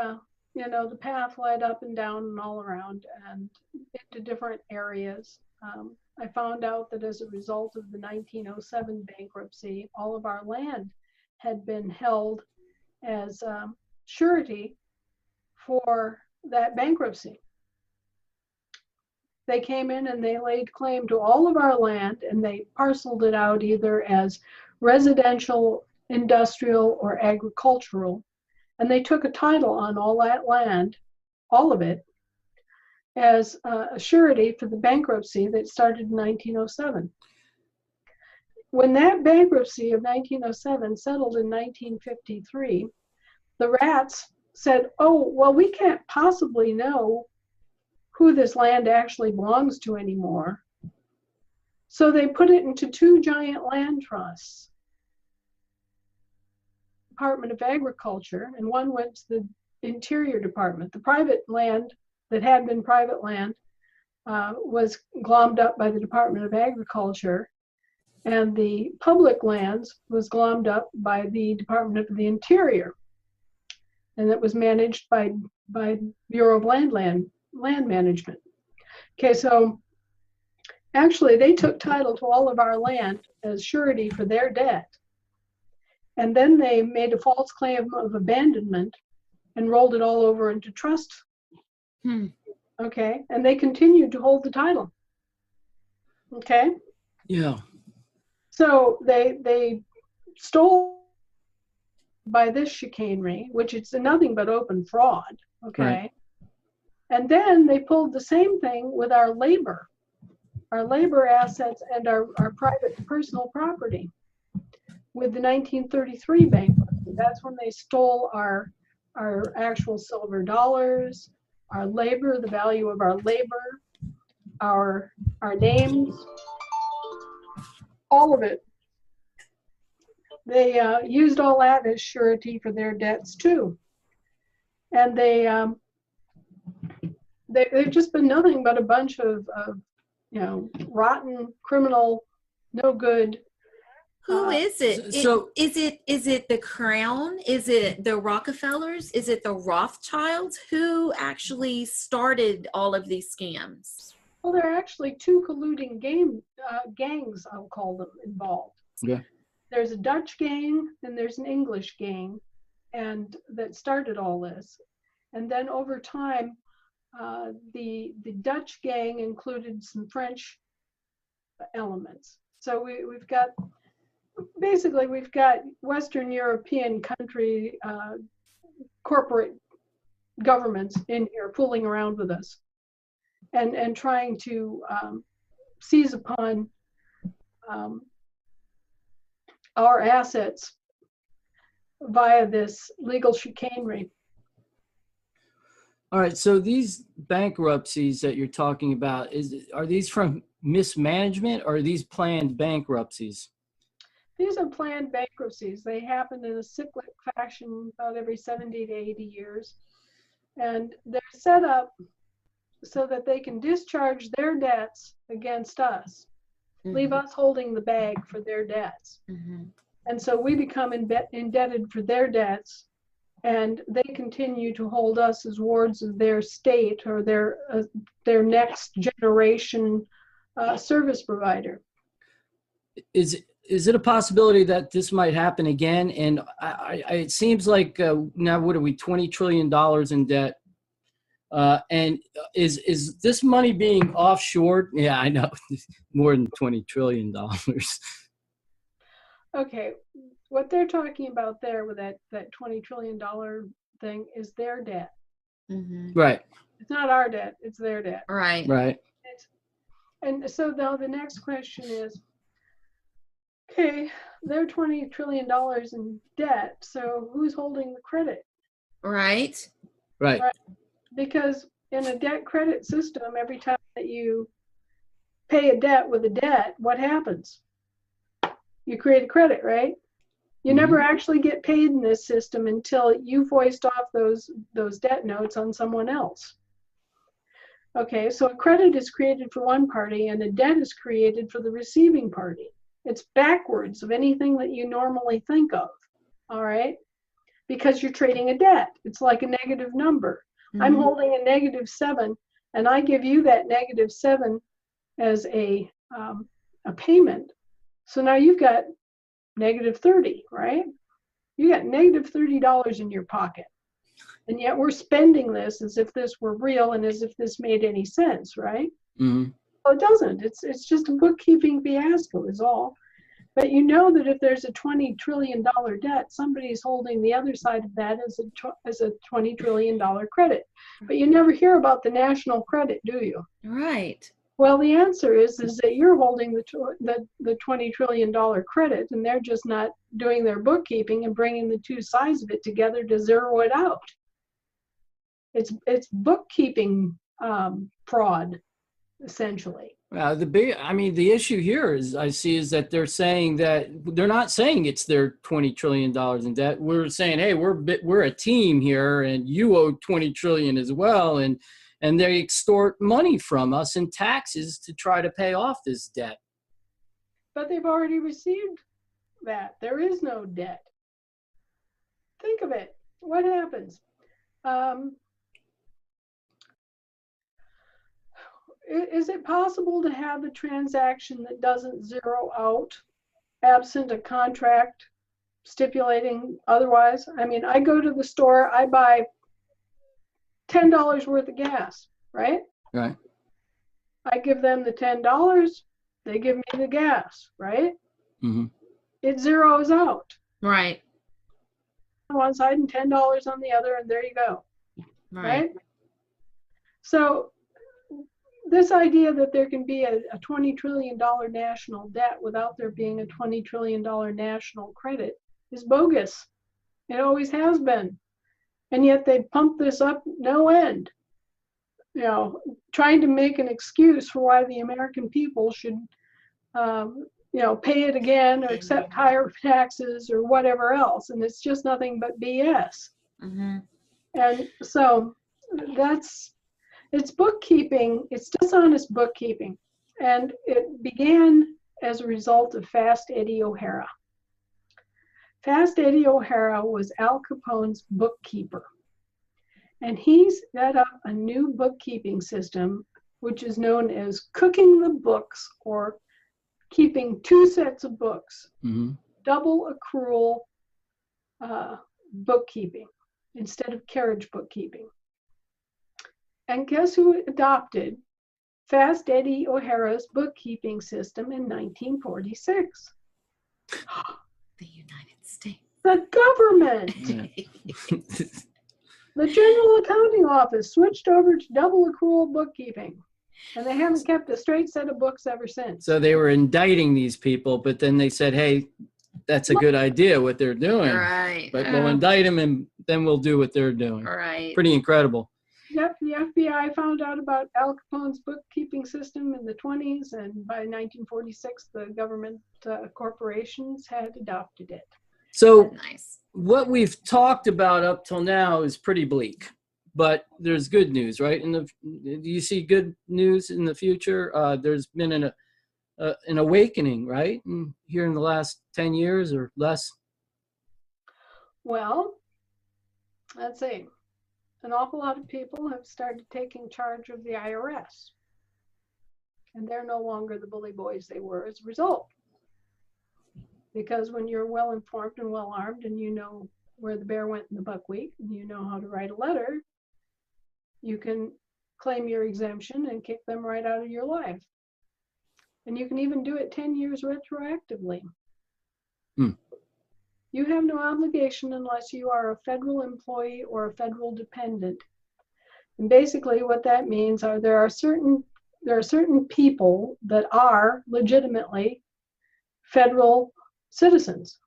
Speaker 3: the path led up and down and all around and into different areas. I found out that as a result of the 1907 bankruptcy, all of our land had been held as surety for that bankruptcy. They came in and they laid claim to all of our land and they parceled it out either as residential industrial, or agricultural. And they took a title on all that land, all of it, as a surety for the bankruptcy that started in 1907. When that bankruptcy of 1907 settled in 1953, the rats said, oh, well, we can't possibly know who this land actually belongs to anymore. So they put it into two giant land trusts, Department of Agriculture, and one went to the Interior Department. The private land that had been private land was glommed up by the Department of Agriculture, and the public lands was glommed up by the Department of the Interior, and it was managed by Bureau of Land Management. Okay, so actually they took title to all of our land as surety for their debt, and then they made a false claim of abandonment and rolled it all over into trust. Okay, and they continued to hold the title. Okay.
Speaker 2: Yeah.
Speaker 3: So they stole by this chicanery, which is nothing but open fraud. Okay.
Speaker 2: Right.
Speaker 3: And then they pulled the same thing with our labor assets, and our private personal property with the 1933 bankruptcy. That's when they stole our actual silver dollars, our labor, the value of our labor, our names, all of it. They used all that as surety for their debts too. And they've just been nothing but a bunch of rotten, criminal, no good.
Speaker 4: Who is it?
Speaker 2: So-
Speaker 4: Is it the Crown? Is it the Rockefellers? Is it the Rothschilds? Who actually started all of these scams?
Speaker 3: Well, there are actually two colluding gangs, I'll call them, involved.
Speaker 2: Yeah.
Speaker 3: There's a Dutch gang and there's an English gang, and that started all this. And then over time, the Dutch gang included some French elements. So we've got Western European country corporate governments in here fooling around with us and trying to seize upon our assets via this legal chicanery.
Speaker 2: All right. So these bankruptcies that you're talking about, are these from mismanagement, or are these planned bankruptcies?
Speaker 3: These are planned bankruptcies. They happen in a cyclic fashion about every 70 to 80 years. And they're set up so that they can discharge their debts against us, leave us holding the bag for their debts. And so we become indebted for their debts, and they continue to hold us as wards of their state or their next generation service provider.
Speaker 2: Is it a possibility that this might happen again? And it seems like now, what are we, $20 trillion in debt? And is this money being offshored? Yeah, I know, more than $20 trillion.
Speaker 3: Okay, what they're talking about there with that $20 trillion thing is their debt.
Speaker 2: Right.
Speaker 3: It's not our debt, it's their debt.
Speaker 4: Right.
Speaker 2: Right.
Speaker 3: And so now the next question is, okay, they're $20 trillion in debt, so who's holding the credit?
Speaker 4: Right.
Speaker 2: Right.
Speaker 3: Because in a debt credit system, every time that you pay a debt with a debt, what happens? You create a credit, right? You never actually get paid in this system until you voiced off those debt notes on someone else. Okay, so a credit is created for one party and a debt is created for the receiving party. It's backwards of anything that you normally think of, all right? Because you're trading a debt. It's like a negative number. I'm holding a -7, and I give you that -7 as a payment. So now you've got -30, right? You got -$30 in your pocket. And yet we're spending this as if this were real and as if this made any sense, right? Well, it doesn't. It's just a bookkeeping fiasco is all. But you know that if there's a $20 trillion debt, somebody's holding the other side of that as a $20 trillion credit. But you never hear about the national credit, do you?
Speaker 4: Right.
Speaker 3: Well, the answer is that you're holding the $20 trillion credit, and they're just not doing their bookkeeping and bringing the two sides of it together to zero it out. It's bookkeeping fraud, essentially.
Speaker 2: The issue here is that they're saying that they're not saying it's their $20 trillion in debt. We're saying, hey, we're a team here, and you owe $20 trillion as well, and they extort money from us in taxes to try to pay off this debt.
Speaker 3: But they've already received that. There is no debt. Think of it. What happens? Is it possible to have a transaction that doesn't zero out absent a contract stipulating otherwise? I mean, I go to the store, I buy $10 worth of gas, right?
Speaker 2: Right.
Speaker 3: I give them the $10, they give me the gas, right?
Speaker 2: Mm-hmm.
Speaker 3: It zeroes out.
Speaker 4: Right.
Speaker 3: On one side and $10 on the other, and there you go. Right? So this idea that there can be a $20 trillion national debt without there being a $20 trillion national credit is bogus. It always has been. And yet they pump this up no end, trying to make an excuse for why the American people should, pay it again or accept higher taxes or whatever else. And it's just nothing but BS.
Speaker 4: Mm-hmm.
Speaker 3: And so it's bookkeeping. It's dishonest bookkeeping. And it began as a result of Fast Eddie O'Hara. Fast Eddie O'Hara was Al Capone's bookkeeper. And he set up a new bookkeeping system, which is known as cooking the books, or keeping two sets of books,
Speaker 2: mm-hmm.
Speaker 3: double accrual bookkeeping instead of carriage bookkeeping. And guess who adopted Fast Eddie O'Hara's bookkeeping system in 1946?
Speaker 4: The United States.
Speaker 3: The government.
Speaker 2: Yeah.
Speaker 3: The General Accounting Office switched over to double accrual bookkeeping, and they haven't kept a straight set of books ever since.
Speaker 2: So they were indicting these people, but then they said, hey, that's a good idea what they're doing.
Speaker 4: Right.
Speaker 2: But we'll indict them, and then we'll do what they're doing.
Speaker 4: Right.
Speaker 2: Pretty incredible.
Speaker 3: Yep, the FBI found out about Al Capone's bookkeeping system in the 1920s, and by 1946, the government corporations had adopted it.
Speaker 2: So
Speaker 4: Nice.
Speaker 2: what we've talked about up till now is pretty bleak, but there's good news, right? Do you see good news in the future? There's been an awakening, right? Here in the last 10 years or less.
Speaker 3: Well, let's see. An awful lot of people have started taking charge of the IRS, and they're no longer the bully boys they were as a result. Because when you're well informed and well armed, and you know where the bear went in the buckwheat, and you know how to write a letter, you can claim your exemption and kick them right out of your life. And you can even do it 10 years retroactively. You have no obligation unless you are a federal employee or a federal dependent. And basically what that means are there are certain people that are legitimately federal citizens.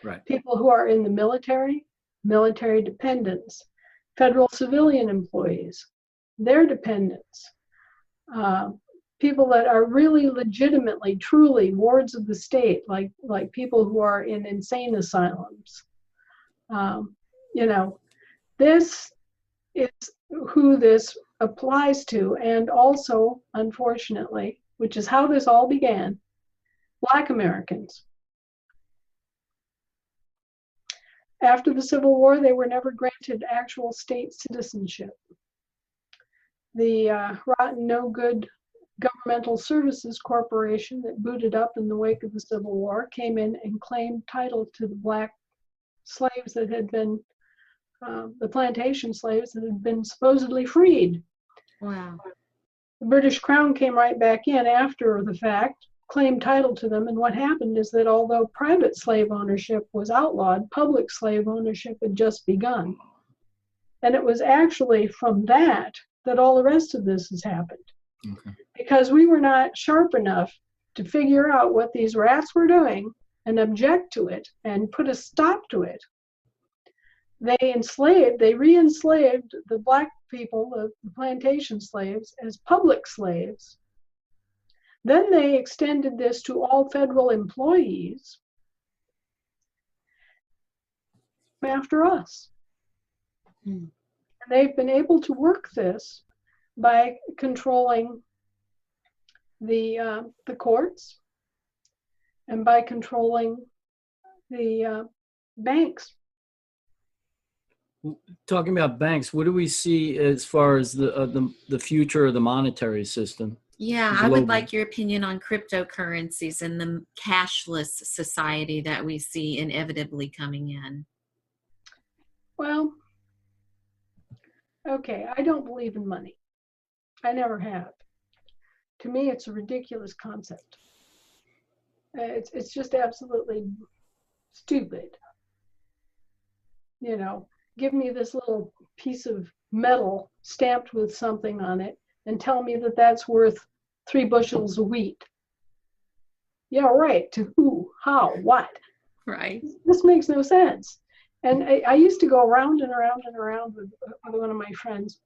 Speaker 2: Right.
Speaker 3: People who are in the military, military dependents, federal civilian employees, their dependents, people that are really legitimately, truly wards of the state, like people who are in insane asylums. This is who this applies to, and also, unfortunately, which is how this all began, Black Americans. After the Civil War, they were never granted actual state citizenship. The rotten, no good Governmental Services Corporation that booted up in the wake of the Civil War came in and claimed title to the Black slaves that had been, the plantation slaves that had been supposedly freed.
Speaker 4: Wow.
Speaker 3: The British Crown came right back in after the fact claim title to them. And what happened is that although private slave ownership was outlawed, public slave ownership had just begun. And it was actually from that all the rest of this has happened.
Speaker 2: Okay.
Speaker 3: Because we were not sharp enough to figure out what these rats were doing and object to it and put a stop to it. They re-enslaved the black people, the plantation slaves, as public slaves. Then they extended this to all federal employees after us. And they've been able to work this by controlling the courts and by controlling the banks.
Speaker 2: Talking about banks, what do we see as far as the future of the monetary system?
Speaker 4: Yeah, I would
Speaker 2: Globally.
Speaker 4: like your opinion on cryptocurrencies and the cashless society that we see inevitably coming in.
Speaker 3: Well, okay, I don't believe in money. I never have. To me, it's a ridiculous concept. It's just absolutely stupid. You know, give me this little piece of metal stamped with something on it and tell me that that's worth 3 bushels of wheat. Yeah, right. To who? How? What?
Speaker 4: Right.
Speaker 3: This makes no sense. And I used to go around and around and around with one of my friends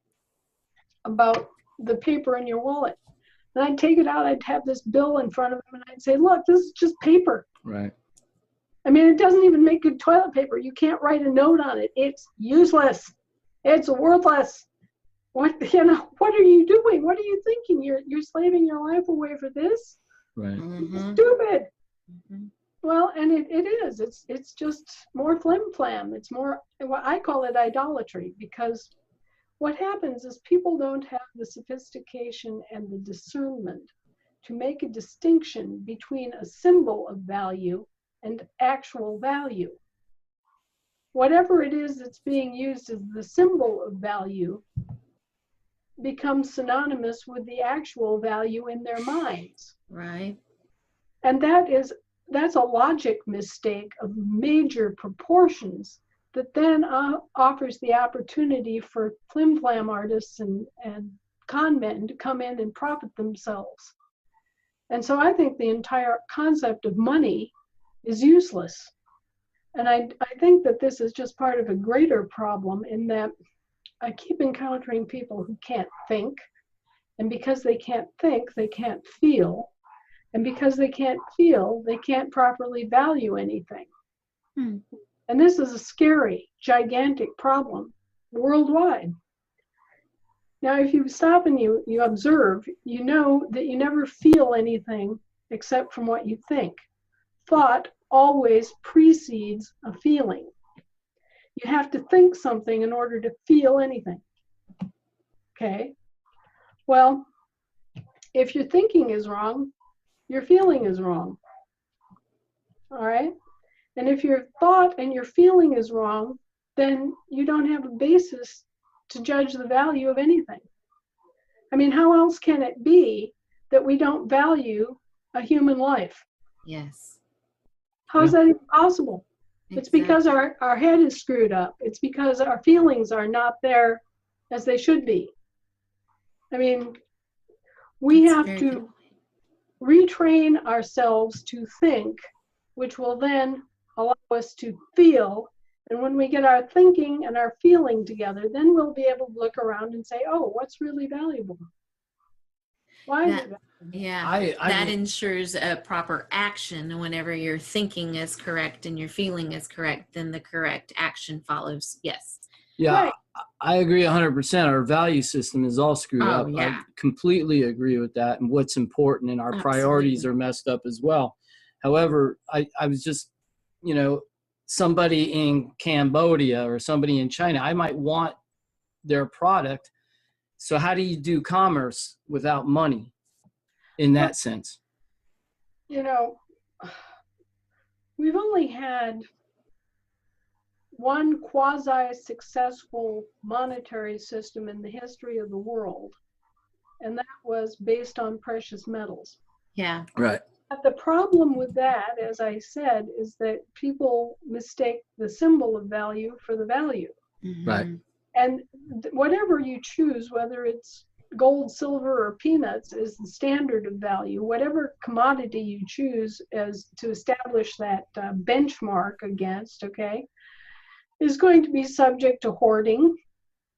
Speaker 3: about the paper in your wallet. And I'd take it out, I'd have this bill in front of him, and I'd say, look, this is just paper.
Speaker 2: Right.
Speaker 3: I mean, it doesn't even make good toilet paper. You can't write a note on it. It's useless. It's worthless. What are you doing? What are you thinking? You're slaving your life away for this?
Speaker 2: Right.
Speaker 4: Mm-hmm.
Speaker 3: It's stupid.
Speaker 4: Mm-hmm.
Speaker 3: Well, and it is. It's just more flim-flam. It's more, what I call it, idolatry, because what happens is people don't have the sophistication and the discernment to make a distinction between a symbol of value and actual value. Whatever it is that's being used as the symbol of value becomes synonymous with the actual value in their minds.
Speaker 4: Right.
Speaker 3: And that's a logic mistake of major proportions that then offers the opportunity for flim-flam artists and con men to come in and profit themselves. And so I think the entire concept of money is useless. And I think that this is just part of a greater problem in that I keep encountering people who can't think. And because they can't think, they can't feel. And because they can't feel, they can't properly value anything. And this is a scary, gigantic problem worldwide. Now, if you stop and you observe, you know that you never feel anything except from what you think. Thought always precedes a feeling. You have to think something in order to feel anything. Okay? Well, if your thinking is wrong, your feeling is wrong. All right? And if your thought and your feeling is wrong, then you don't have a basis to judge the value of anything. I mean, how else can it be that we don't value a human life?
Speaker 4: Yes.
Speaker 3: How is that even possible? It's because our head is screwed up. It's because our feelings are not there as they should be. I mean, we have to retrain ourselves to think, which will then allow us to feel. And when we get our thinking and our feeling together, then we'll be able to look around and say, oh, what's really valuable? Why is it valuable?
Speaker 4: Yeah, that ensures a proper action. Whenever your thinking is correct and your feeling is correct, then the correct action follows. Yes.
Speaker 2: Yeah,
Speaker 3: Right.
Speaker 2: I agree 100%. Our value system is all screwed up.
Speaker 4: Yeah.
Speaker 2: I completely agree with that. And what's important and our priorities are messed up as well. However, I was just, somebody in Cambodia or somebody in China, I might want their product. So how do you do commerce without money in that sense?
Speaker 3: We've only had one quasi-successful monetary system in the history of the world, and that was based on precious metals.
Speaker 4: Yeah.
Speaker 2: Right.
Speaker 3: But the problem with that, as I said, is that people mistake the symbol of value for the value.
Speaker 2: Right.
Speaker 3: And whatever you choose, whether it's gold, silver, or peanuts, is the standard of value. Whatever commodity you choose as to establish that benchmark against, okay, is going to be subject to hoarding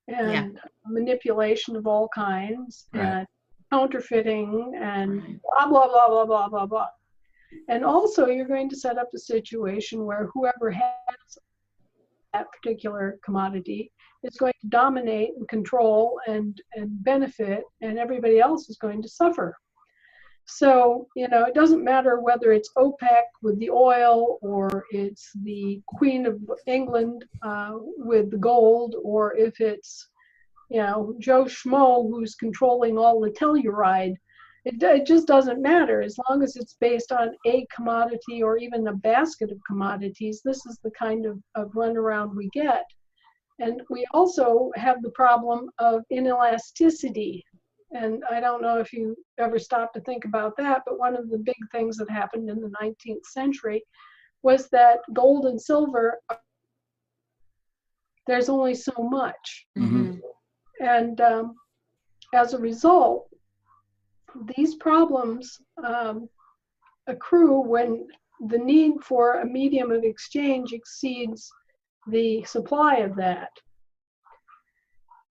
Speaker 3: and manipulation of all kinds, and counterfeiting, and blah, blah, blah, blah, blah, blah, blah. And also, you're going to set up a situation where whoever has that particular commodity is going to dominate and control and benefit, and everybody else is going to suffer. So, you know, it doesn't matter whether it's OPEC with the oil, or it's the Queen of England with the gold, or if it's, you know, Joe Schmo who's controlling all the Telluride. It just doesn't matter. As long as it's based on a commodity or even a basket of commodities, this is the kind of runaround we get. And we also have the problem of inelasticity. And I don't know if you ever stopped to think about that, but one of the big things that happened in the 19th century was that gold and silver, there's only so much.
Speaker 2: Mm-hmm.
Speaker 3: And as a result, these problems accrue when the need for a medium of exchange exceeds the supply of that.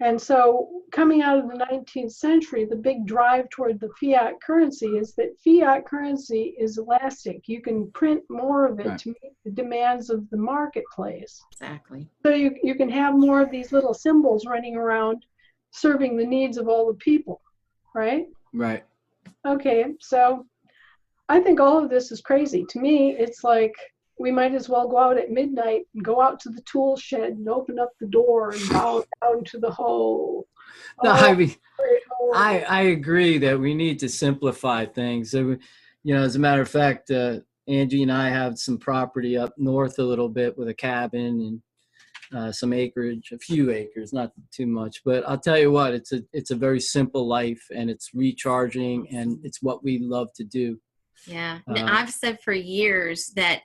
Speaker 3: And so coming out of the 19th century, the big drive toward the fiat currency is that fiat currency is elastic. You can print more of it to meet the demands of the marketplace.
Speaker 4: Exactly.
Speaker 3: So you can have more of these little symbols running around serving the needs of all the people, right?
Speaker 2: Right.
Speaker 3: Okay, so I think all of this is crazy. To me, it's like we might as well go out at midnight and go out to the tool shed and open up the door and bow down to the hoe.
Speaker 2: No, I mean,
Speaker 3: Oh,
Speaker 2: I agree that we need to simplify things. So, you know, as a matter of fact, Angie and I have some property up north a little bit with a cabin and some acreage, a few acres, not too much. But I'll tell you what, it's a very simple life, and it's recharging, and it's what we love to do.
Speaker 4: Yeah. I've said for years that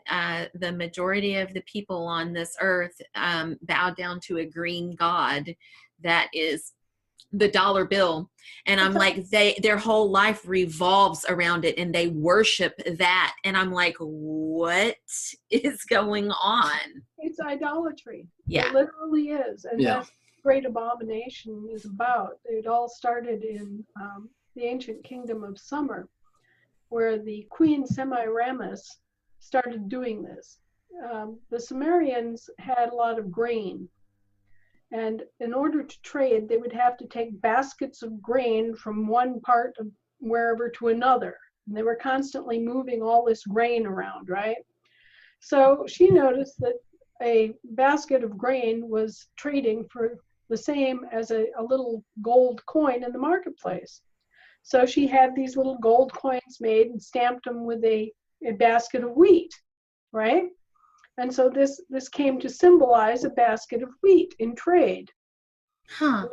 Speaker 4: the majority of the people on this earth bow down to a green god that is the dollar bill. And I'm like, their whole life revolves around it, and they worship that. And I'm like, what is going on?
Speaker 3: it's idolatry.
Speaker 4: Yeah.
Speaker 3: It literally is. And that's what Great Abomination is about. It all started in the ancient kingdom of Summer, where the Queen Semiramis started doing this. The Sumerians had a lot of grain, and in order to trade, they would have to take baskets of grain from one part of wherever to another. And they were constantly moving all this grain around, right? So she noticed that a basket of grain was trading for the same as a little gold coin in the marketplace. So she had these little gold coins made and stamped them with a basket of wheat, right? And so this came to symbolize a basket of wheat in trade.
Speaker 4: Huh.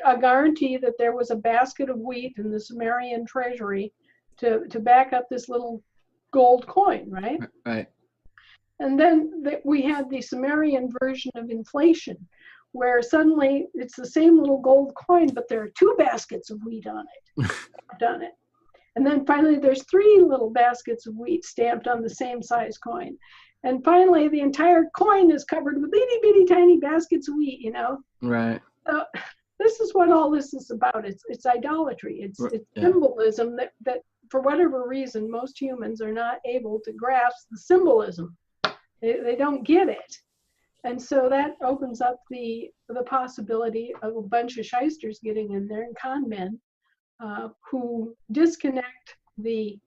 Speaker 3: A guarantee that there was a basket of wheat in the Sumerian treasury to back up this little gold coin, right?
Speaker 2: Right.
Speaker 3: And then we had the Sumerian version of inflation, where suddenly it's the same little gold coin, but there are two baskets of wheat on it. Done it. And then finally there's three little baskets of wheat stamped on the same size coin. And finally the entire coin is covered with itty bitty tiny baskets of wheat, you know?
Speaker 2: Right.
Speaker 3: So this is what all this is about. It's idolatry. It's symbolism that for whatever reason, most humans are not able to grasp the symbolism. They don't get it. And so that opens up the possibility of a bunch of shysters getting in there and con men who disconnect the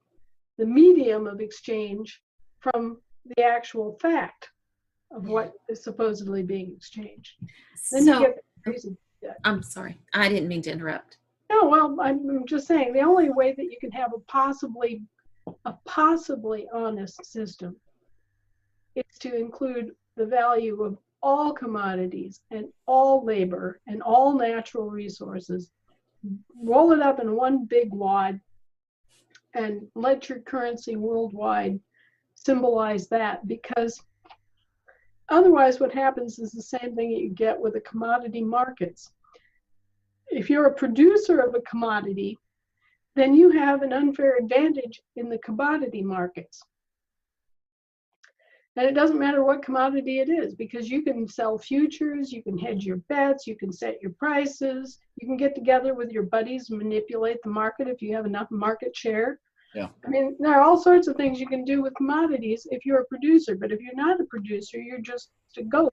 Speaker 3: medium of exchange from the actual fact of what is supposedly being exchanged. Then you get crazy.
Speaker 4: I'm sorry. I didn't mean to interrupt.
Speaker 3: No, well, I'm just saying the only way that you can have a possibly honest system is to include the value of all commodities and all labor and all natural resources, roll it up in one big wad, and let your currency worldwide symbolize that, because otherwise what happens is the same thing that you get with the commodity markets. If you're a producer of a commodity, then you have an unfair advantage in the commodity markets. And it doesn't matter what commodity it is, because you can sell futures, you can hedge your bets, you can set your prices, you can get together with your buddies and manipulate the market if you have enough market share.
Speaker 2: Yeah.
Speaker 3: I mean, there are all sorts of things you can do with commodities if you're a producer, but if you're not a producer, you're just a goat.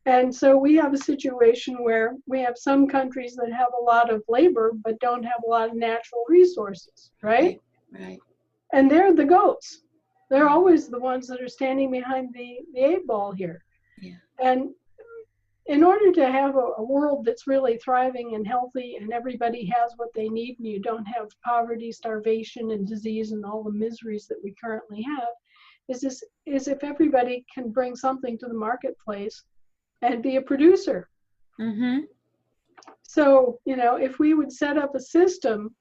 Speaker 3: And so we have a situation where we have some countries that have a lot of labor, but don't have a lot of natural resources, right?
Speaker 4: Right.
Speaker 3: And they're the goats. They're always the ones that are standing behind the 8-ball here.
Speaker 4: Yeah.
Speaker 3: And in order to have a world that's really thriving and healthy and everybody has what they need and you don't have poverty, starvation, and disease and all the miseries that we currently have, is if everybody can bring something to the marketplace and be a producer.
Speaker 4: Mm-hmm.
Speaker 3: So, you know, if we would set up a system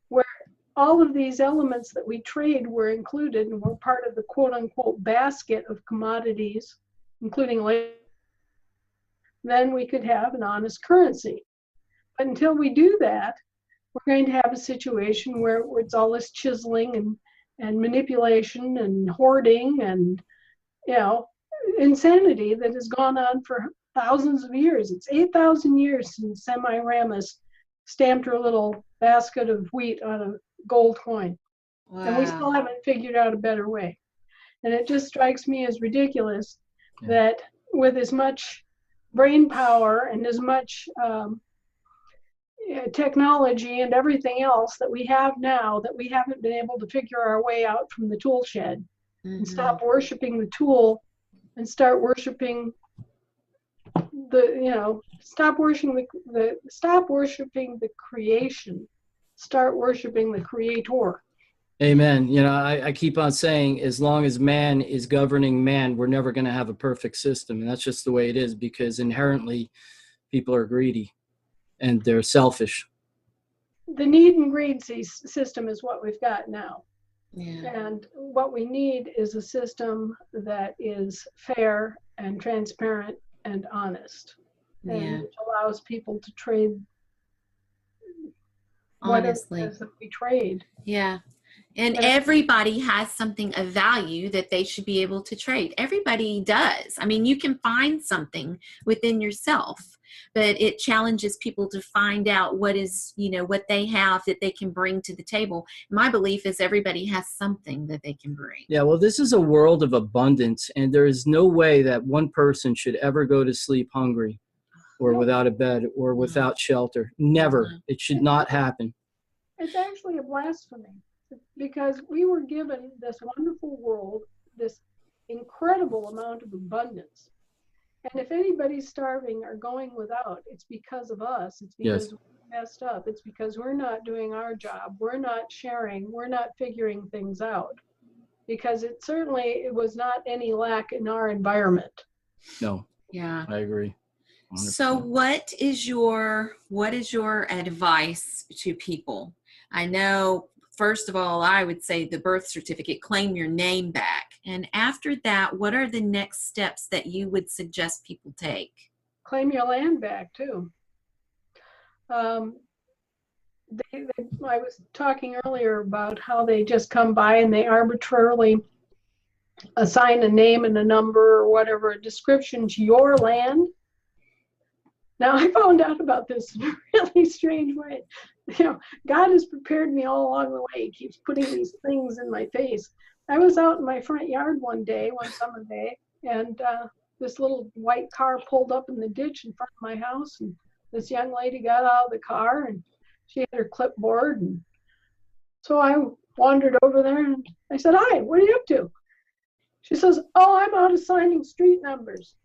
Speaker 3: where all of these elements that we trade were included and were part of the quote unquote basket of commodities, including labor, then we could have an honest currency. But until we do that, we're going to have a situation where it's all this chiseling and manipulation and hoarding and, you know, insanity that has gone on for thousands of years. It's 8,000 years since Semiramis stamped her little basket of wheat on a gold coin.
Speaker 4: Wow.
Speaker 3: And we still haven't figured out a better way. And it just strikes me as ridiculous that with as much brain power and as much technology and everything else that we have now, that we haven't been able to figure our way out from the tool shed and stop worshiping the tool and start worshiping stop worshiping the creation, start worshiping the creator.
Speaker 2: Amen. You know, I keep on saying, as long as man is governing man, we're never going to have a perfect system. And that's just the way it is, because inherently people are greedy and they're selfish.
Speaker 3: The need and greed system is what we've got now.
Speaker 4: Yeah.
Speaker 3: And what we need is a system that is fair and transparent and honest, and which allows people to trade
Speaker 4: Honestly.
Speaker 3: what it is that we trade.
Speaker 4: Yeah. And everybody has something of value that they should be able to trade. Everybody does. I mean, you can find something within yourself, but it challenges people to find out what is, you know, what they have that they can bring to the table. My belief is everybody has something that they can bring.
Speaker 2: Yeah, well, this is a world of abundance, and there is no way that one person should ever go to sleep hungry or without a bed or without shelter. Never. It should not happen.
Speaker 3: It's actually a blasphemy, because we were given this wonderful world, this incredible amount of abundance. And if anybody's starving or going without, it's because of us. It's because we're messed up. It's because we're not doing our job. We're not sharing. We're not figuring things out. Because it was not any lack in our environment.
Speaker 2: No.
Speaker 4: Yeah.
Speaker 2: I agree. 100%.
Speaker 4: So what is your advice to people? I know, first of all, I would say the birth certificate, claim your name back. And after that, what are the next steps that you would suggest people take?
Speaker 3: Claim your land back, too. I was talking earlier about how they just come by and they arbitrarily assign a name and a number or whatever, a description to your land. Now, I found out about this in a really strange way. You know, God has prepared me all along the way. He keeps putting these things in my face. I was out in my front yard one summer day, and this little white car pulled up in the ditch in front of my house, and this young lady got out of the car, and she had her clipboard. And so I wandered over there, and I said, "Hi, what are you up to?" She says, "Oh, I'm out assigning street numbers."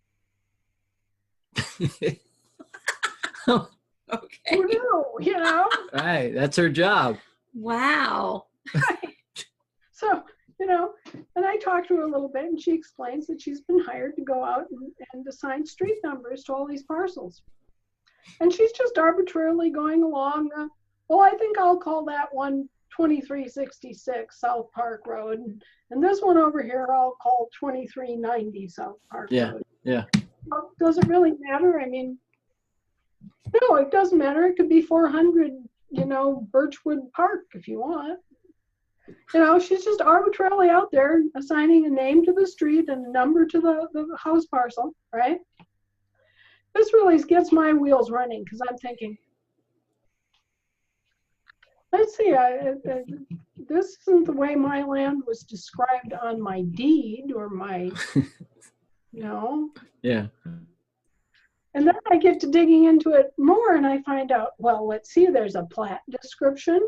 Speaker 4: Okay.
Speaker 3: Who knew, you know?
Speaker 2: Right. That's her job.
Speaker 4: Wow.
Speaker 3: So, you know, and I talked to her a little bit, and she explains that she's been hired to go out and assign street numbers to all these parcels. And she's just arbitrarily going along, well, I think I'll call that one 2366 South Park Road, and this one over here I'll call 2390 South Park Road.
Speaker 2: Yeah.
Speaker 3: Well, does it really matter? I mean, no, it doesn't matter. It could be 400, Birchwood Park if you want. She's just arbitrarily out there assigning a name to the street and a number to the house parcel, right? This really gets my wheels running because I'm thinking, let's see, this isn't the way my land was described on my deed or my,
Speaker 2: Yeah.
Speaker 3: And then I get to digging into it more and I find out, well, let's see, there's a plat description.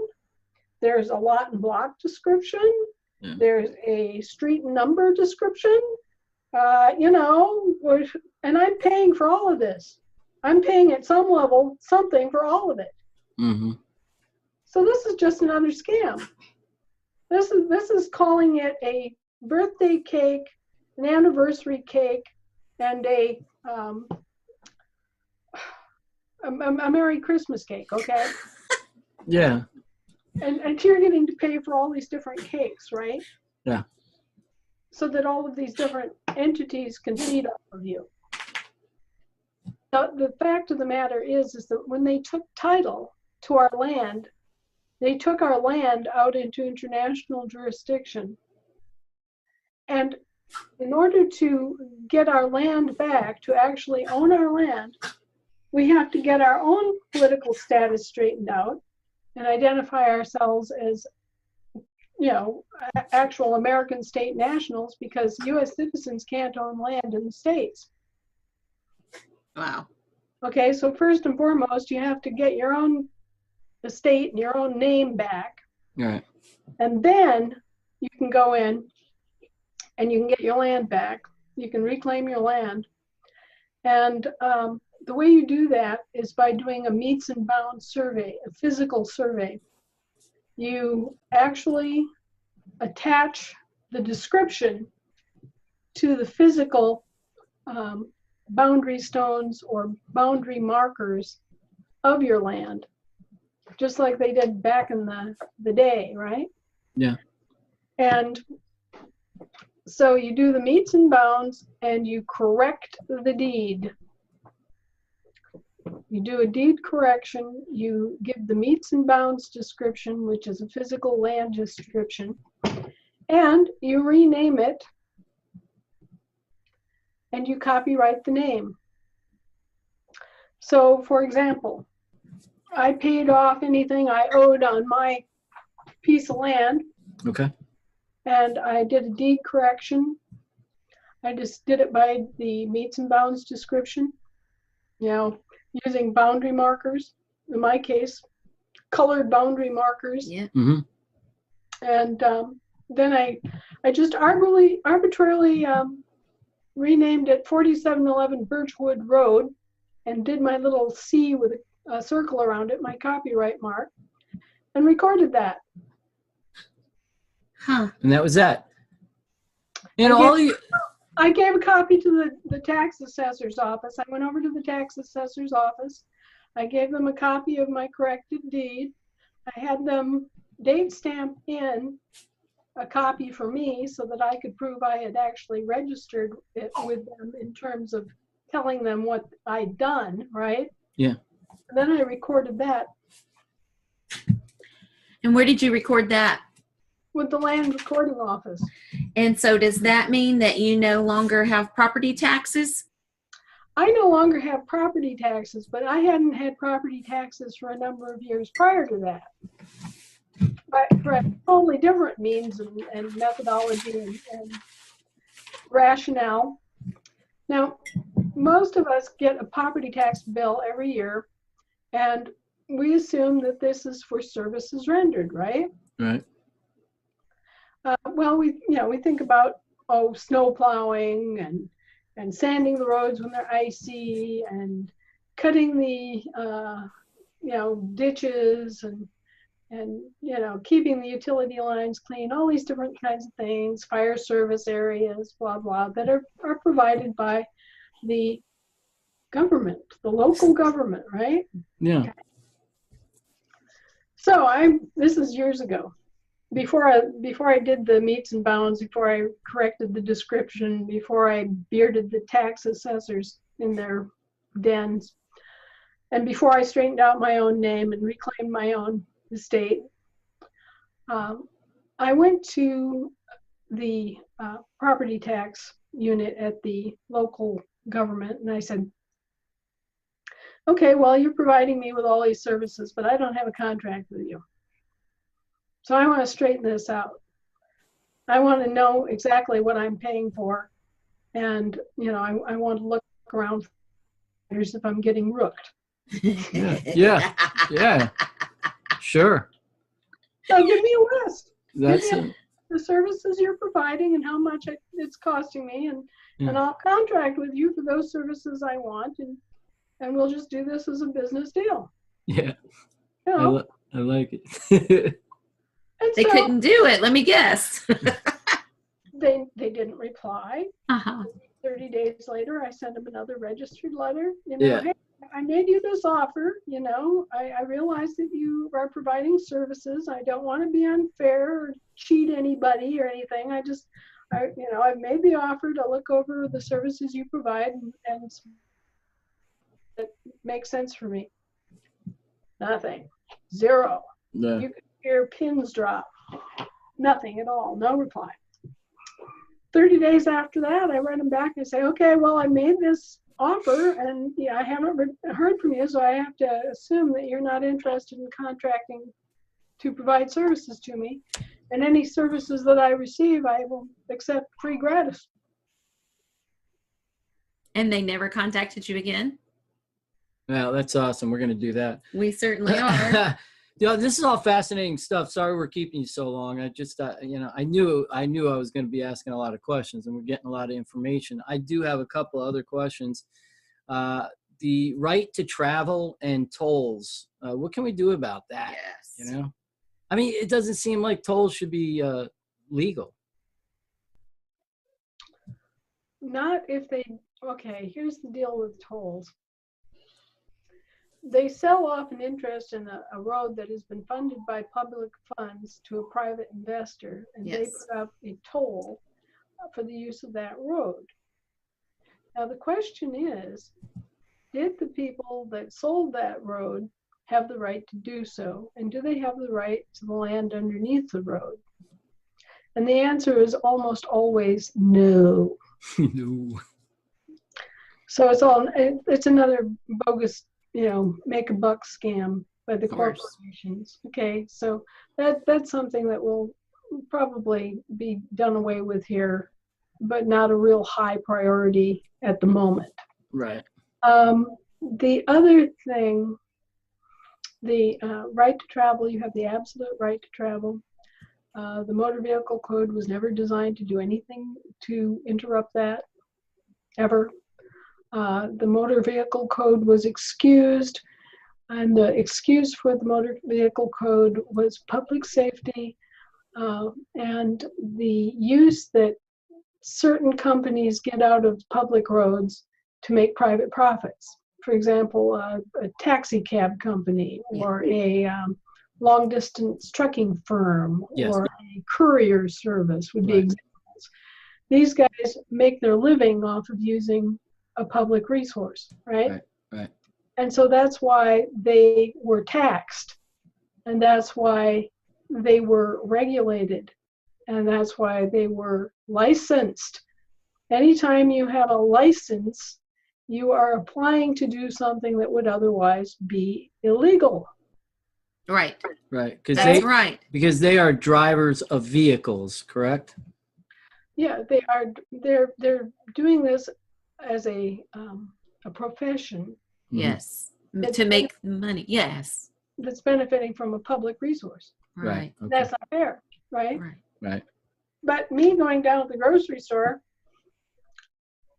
Speaker 3: There's a lot and block description.
Speaker 2: Yeah.
Speaker 3: There's a street number description. And I'm paying for all of this. I'm paying at some level something for all of it.
Speaker 2: Mm-hmm.
Speaker 3: So this is just another scam. This is calling it a birthday cake, an anniversary cake, and a Merry Christmas cake, okay?
Speaker 2: Yeah.
Speaker 3: And you're getting to pay for all these different cakes, right?
Speaker 2: Yeah.
Speaker 3: So that all of these different entities can feed off of you. Now, the fact of the matter is that when they took title to our land, they took our land out into international jurisdiction. And in order to get our land back, to actually own our land, we have to get our own political status straightened out and identify ourselves as, actual American state nationals, because U.S. citizens can't own land in the States.
Speaker 4: Wow.
Speaker 3: Okay, so first and foremost, you have to get your own estate and your own name back.
Speaker 2: All right.
Speaker 3: And then you can go in and you can get your land back. You can reclaim your land. And the way you do that is by doing a meets and bounds survey, a physical survey. You actually attach the description to the physical boundary stones or boundary markers of your land, just like they did back in the day, right?
Speaker 2: Yeah.
Speaker 3: And so you do the meets and bounds and you correct the deed. You do a deed correction, you give the meets and bounds description, which is a physical land description, and you rename it and you copyright the name. So, for example, I paid off anything I owed on my piece of land.
Speaker 2: Okay.
Speaker 3: And I did a deed correction. I just did it by the meets and bounds description, using boundary markers. In my case, colored boundary markers.
Speaker 4: Yeah.
Speaker 2: Mm-hmm.
Speaker 3: And then I just arbitrarily renamed it 4711 Birchwood Road and did my little C with a circle around it, my copyright mark, and recorded that.
Speaker 4: Huh.
Speaker 2: And that was that.
Speaker 3: I gave a copy to the tax assessor's office. I went over to the tax assessor's office. I gave them a copy of my corrected deed. I had them date stamp in a copy for me so that I could prove I had actually registered it with them in terms of telling them what I'd done, right?
Speaker 2: Yeah.
Speaker 3: And then I recorded that.
Speaker 4: And where did you record that?
Speaker 3: With the land recording office.
Speaker 4: And so does that mean that you no longer have property taxes?
Speaker 3: I no longer have property taxes, but I hadn't had property taxes for a number of years prior to that. But for a totally different means and methodology and rationale. Now, most of us get a property tax bill every year, and we assume that this is for services rendered, right?
Speaker 2: Right.
Speaker 3: Well, we think about snow plowing and sanding the roads when they're icy and cutting the ditches and keeping the utility lines clean, all these different kinds of things, fire service areas, blah blah, that are provided by the government, the local government, right?
Speaker 2: Yeah.
Speaker 3: Okay. This is years ago. Before I did the meets and bounds, before I corrected the description, before I bearded the tax assessors in their dens, and before I straightened out my own name and reclaimed my own estate, I went to the property tax unit at the local government, and I said, okay, well, you're providing me with all these services, but I don't have a contract with you. So I want to straighten this out. I want to know exactly what I'm paying for. And, I want to look around if I'm getting rooked.
Speaker 2: Yeah. Sure.
Speaker 3: So give me a list.
Speaker 2: That's
Speaker 3: Give me the services you're providing and how much it's costing me. And I'll contract with you for those services I want. And we'll just do this as a business deal.
Speaker 2: Yeah.
Speaker 3: I
Speaker 2: like it.
Speaker 4: They couldn't do it. Let me guess.
Speaker 3: They didn't reply.
Speaker 4: Uh-huh.
Speaker 3: 30 days later, I sent them another registered letter.
Speaker 2: Yeah.
Speaker 3: Hey, I made you this offer. I realize that you are providing services. I don't want to be unfair or cheat anybody or anything. I've made the offer to look over the services you provide and that makes sense for me. Nothing. Zero.
Speaker 2: Yeah.
Speaker 3: You could hear pins drop. Nothing at all. No reply. 30 days after that, I write them back and say, okay, well, I made this offer and I haven't heard from you, so I have to assume that you're not interested in contracting to provide services to me. And any services that I receive, I will accept free gratis.
Speaker 4: And they never contacted you again?
Speaker 2: Well, that's awesome. We're going to do that.
Speaker 4: We certainly are.
Speaker 2: This is all fascinating stuff. Sorry we're keeping you so long. I just, I knew I was going to be asking a lot of questions, and we're getting a lot of information. I do have a couple other questions. The right to travel and tolls. What can we do about that?
Speaker 4: Yes.
Speaker 2: I mean, it doesn't seem like tolls should be legal.
Speaker 3: Not if they, okay, here's the deal with tolls. They sell off an interest in a road that has been funded by public funds to a private investor, and
Speaker 4: Yes.
Speaker 3: they put up a toll for the use of that road. Now the question is, did the people that sold that road have the right to do so? And do they have the right to the land underneath the road? And the answer is almost always no.
Speaker 2: No.
Speaker 3: So it's another bogus, make a buck scam by the corporations. Okay, so that's something that will probably be done away with here, but not a real high priority at the moment.
Speaker 2: Right.
Speaker 3: The other thing, the right to travel, you have the absolute right to travel. The motor vehicle code was never designed to do anything to interrupt that, ever. The motor vehicle code was excused, and the excuse for the motor vehicle code was public safety and the use that certain companies get out of public roads to make private profits. For example, a taxi cab company or a long distance trucking firm or a courier service would be examples. These guys make their living off of using a public resource, right? And so that's why they were taxed, and that's why they were regulated, and that's why they were licensed. Anytime you have a license, you are applying to do something that would otherwise be illegal.
Speaker 4: Right.
Speaker 2: Right.
Speaker 4: That's right.
Speaker 2: Because they are drivers of vehicles, correct?
Speaker 3: Yeah, they are. They're doing this as a profession.
Speaker 4: Yes. To make money. Yes.
Speaker 3: That's benefiting from a public resource.
Speaker 4: Right.
Speaker 2: Okay.
Speaker 3: That's not fair, right?
Speaker 2: Right.
Speaker 3: But me going down to the grocery store,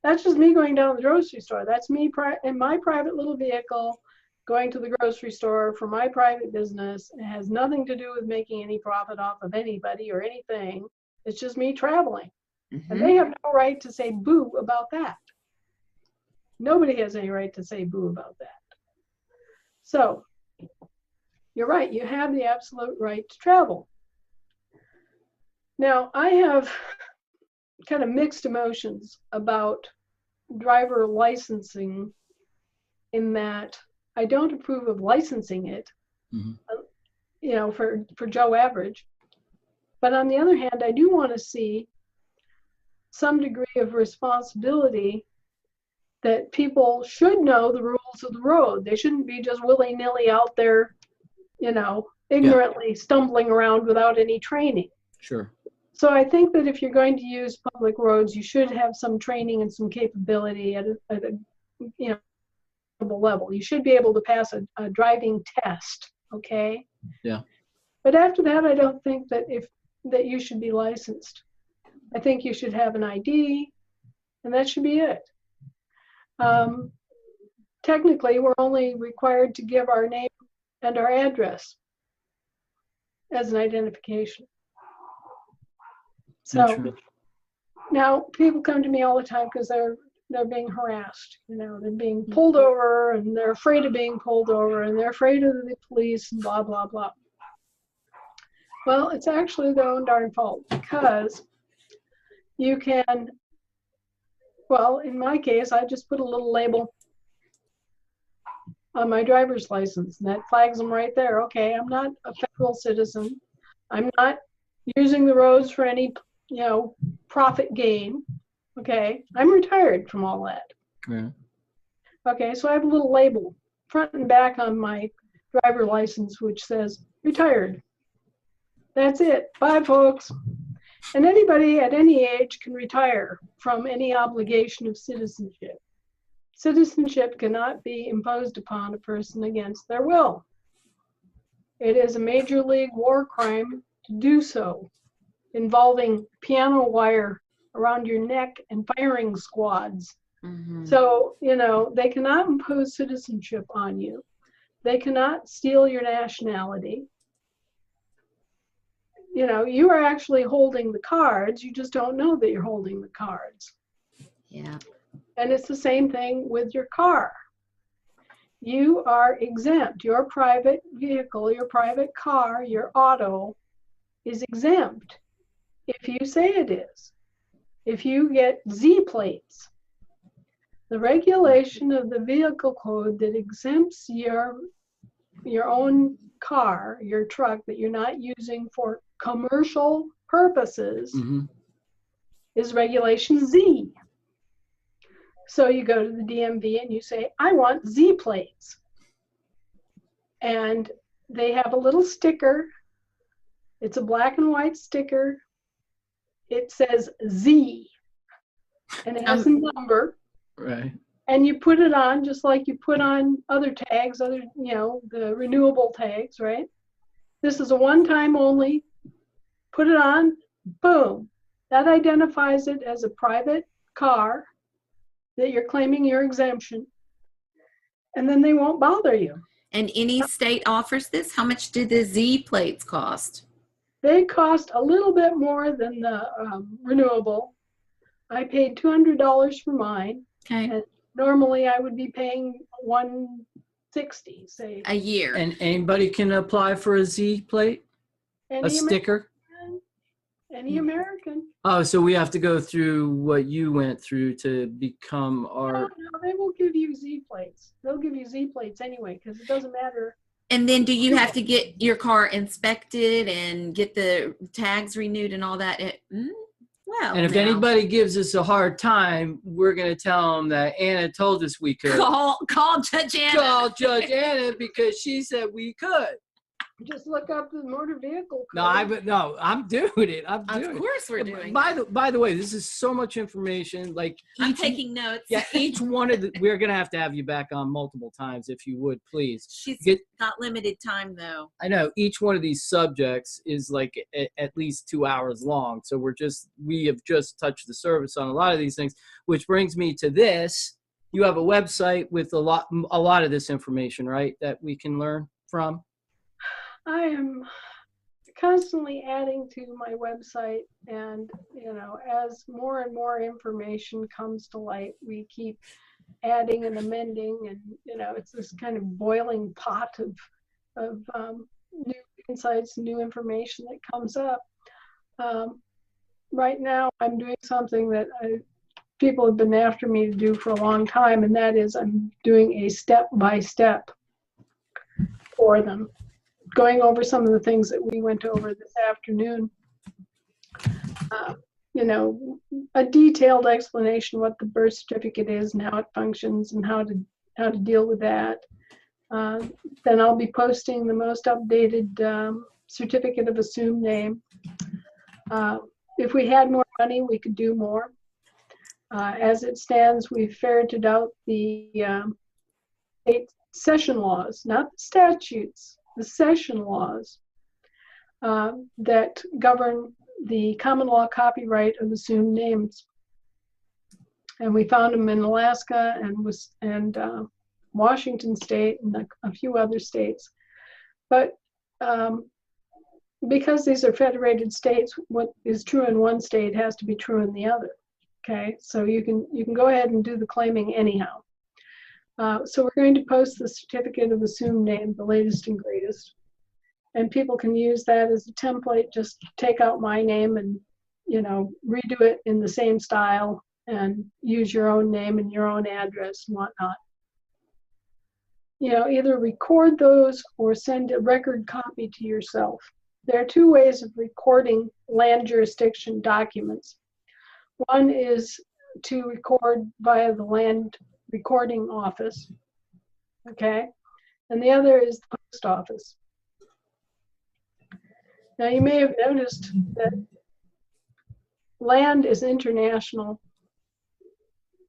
Speaker 3: that's just me going down to the grocery store. That's me in my private little vehicle going to the grocery store for my private business. It has nothing to do with making any profit off of anybody or anything. It's just me traveling.
Speaker 4: Mm-hmm.
Speaker 3: And they have no right to say boo about that. Nobody has any right to say boo about that. So you're right, you have the absolute right to travel. Now, I have kind of mixed emotions about driver licensing, in that I don't approve of licensing it, you know, for Joe Average. But on the other hand, I do want to see some degree of responsibility, that people should know the rules of the road. They shouldn't be just willy-nilly out there, you know, ignorantly stumbling around without any training.
Speaker 2: Sure.
Speaker 3: So I think that if you're going to use public roads, you should have some training and some capability at a you know, level. You should be able to pass a driving test, okay?
Speaker 2: Yeah.
Speaker 3: But after that, I don't think that that you should be licensed. I think you should have an ID, and that should be it. Technically, we're only required to give our name and our address as an identification. So now people come to me all the time because they're being harassed. You know, they're being pulled over, and they're afraid of being pulled over, and they're afraid of the police, and blah, blah, blah. Well, it's actually their own darn fault, because you can, well, in my case, I just put a little label on my driver's license, and that flags them right there. Okay, I'm not a federal citizen. I'm not using the roads for any, you know, profit gain. Okay, I'm retired from all that.
Speaker 2: Yeah.
Speaker 3: Okay, so I have a little label front and back on my driver license which says retired. That's it. Bye, folks. And anybody at any age can retire from any obligation of citizenship. Citizenship cannot be imposed upon a person against their will. It is a major league war crime to do so, involving piano wire around your neck and firing squads. So, you know, they cannot impose citizenship on you. They cannot steal your nationality. You know, you are actually holding the cards. You just don't know that you're holding the cards.
Speaker 4: Yeah.
Speaker 3: And it's the same thing with your car. You are exempt. Your private vehicle, your private car, your auto is exempt if you say it is. If you get Z plates, the regulation of the vehicle code that exempts your own car, your truck that you're not using for commercial purposes is regulation Z. So you go to the DMV and you say, I want Z plates. And they have a little sticker. It's a black and white sticker. It says Z. And it has a number.
Speaker 2: Right.
Speaker 3: And you put it on just like you put on other tags, other, you know, the renewable tags, right? This is a one-time only. Put it on, boom. That identifies it as a private car that you're claiming your exemption. And then they won't bother you.
Speaker 4: And any state offers this? How much do the Z plates cost?
Speaker 3: They cost a little bit more than the renewable. I paid $200 for mine.
Speaker 4: Okay.
Speaker 3: And normally I would be paying $160, say.
Speaker 4: A year.
Speaker 2: And anybody can apply for a Z plate? A sticker?
Speaker 3: Any American.
Speaker 2: Oh, so we have to go through what you went through to become our...
Speaker 3: No, they will give you Z plates. They'll give you Z plates anyway, because it doesn't matter.
Speaker 4: And then do you have to get your car inspected and get the tags renewed and all that? Well,
Speaker 2: and if anybody gives us a hard time, we're going to tell them that Anna told us we could.
Speaker 4: Call Judge Anna.
Speaker 2: Call Judge Anna because she said we could.
Speaker 3: Just look up the motor vehicle code.
Speaker 2: No, I'm doing it. I'm doing it.
Speaker 4: Of course we're doing
Speaker 2: it. By the way, this is so much information. Like
Speaker 4: I'm taking notes.
Speaker 2: Yeah, each one of we're going to have you back on multiple times if you would, please.
Speaker 4: She's got limited time, though.
Speaker 2: I know. Each one of these subjects is like at least 2 hours long. So we have just touched the surface on a lot of these things, which brings me to this. You have a website with a lot of this information, right, that we can learn from?
Speaker 3: I am constantly adding to my website, and you know, as more and more information comes to light, we keep adding and amending, and you know, it's this kind of boiling pot of new insights, new information that comes up. Right now, I'm doing something that people have been after me to do for a long time, and that is I'm doing a step-by-step for them, going over some of the things that we went over this afternoon. You know, a detailed explanation what the birth certificate is and how it functions and how to deal with that. Then I'll be posting the most updated certificate of assumed name. If we had more money, we could do more. As it stands, we've ferreted out the state session laws, not the statutes, the session laws that govern the common law copyright of assumed names. And we found them in Alaska and Washington State and a few other states. But because these are federated states, what is true in one state has to be true in the other. Okay, so you can go ahead and do the claiming anyhow. So we're going to post the certificate of assumed name, the latest and greatest. And people can use that as a template, just take out my name and, you know, redo it in the same style and use your own name and your own address and whatnot. You know, either record those or send a record copy to yourself. There are two ways of recording land jurisdiction documents. One is to record via the land recording office, okay? And the other is the post office. Now, you may have noticed that land is international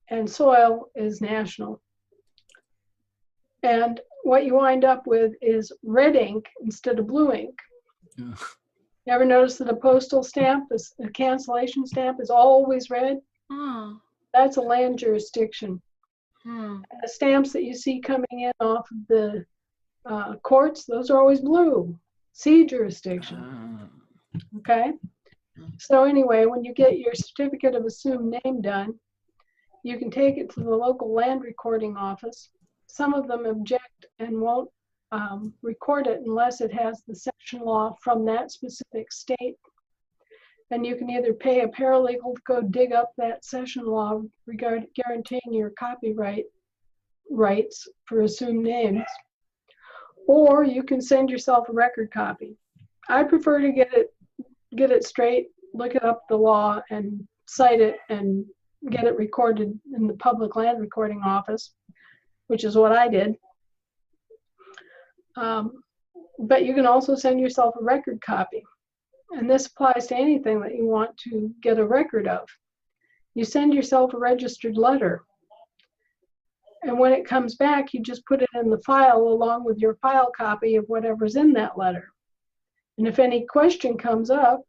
Speaker 3: and soil is national. And what you wind up with is red ink instead of blue ink.
Speaker 2: Yeah.
Speaker 3: You ever notice that a postal stamp, a cancellation stamp, is always red?
Speaker 4: Oh.
Speaker 3: That's a land jurisdiction.
Speaker 4: Hmm.
Speaker 3: The stamps that you see coming in off of the courts, those are always blue. Sea jurisdiction. Okay? So anyway, when you get your certificate of assumed name done, you can take it to the local land recording office. Some of them object and won't record it unless it has the section law from that specific state. And you can either pay a paralegal to go dig up that session law guaranteeing your copyright rights for assumed names, or you can send yourself a record copy. I prefer to get it straight, look it up the law and cite it and get it recorded in the public land recording office, which is what I did. But you can also send yourself a record copy. And this applies to anything that you want to get a record of. You send yourself a registered letter. And when it comes back, you just put it in the file along with your file copy of whatever's in that letter. And if any question comes up,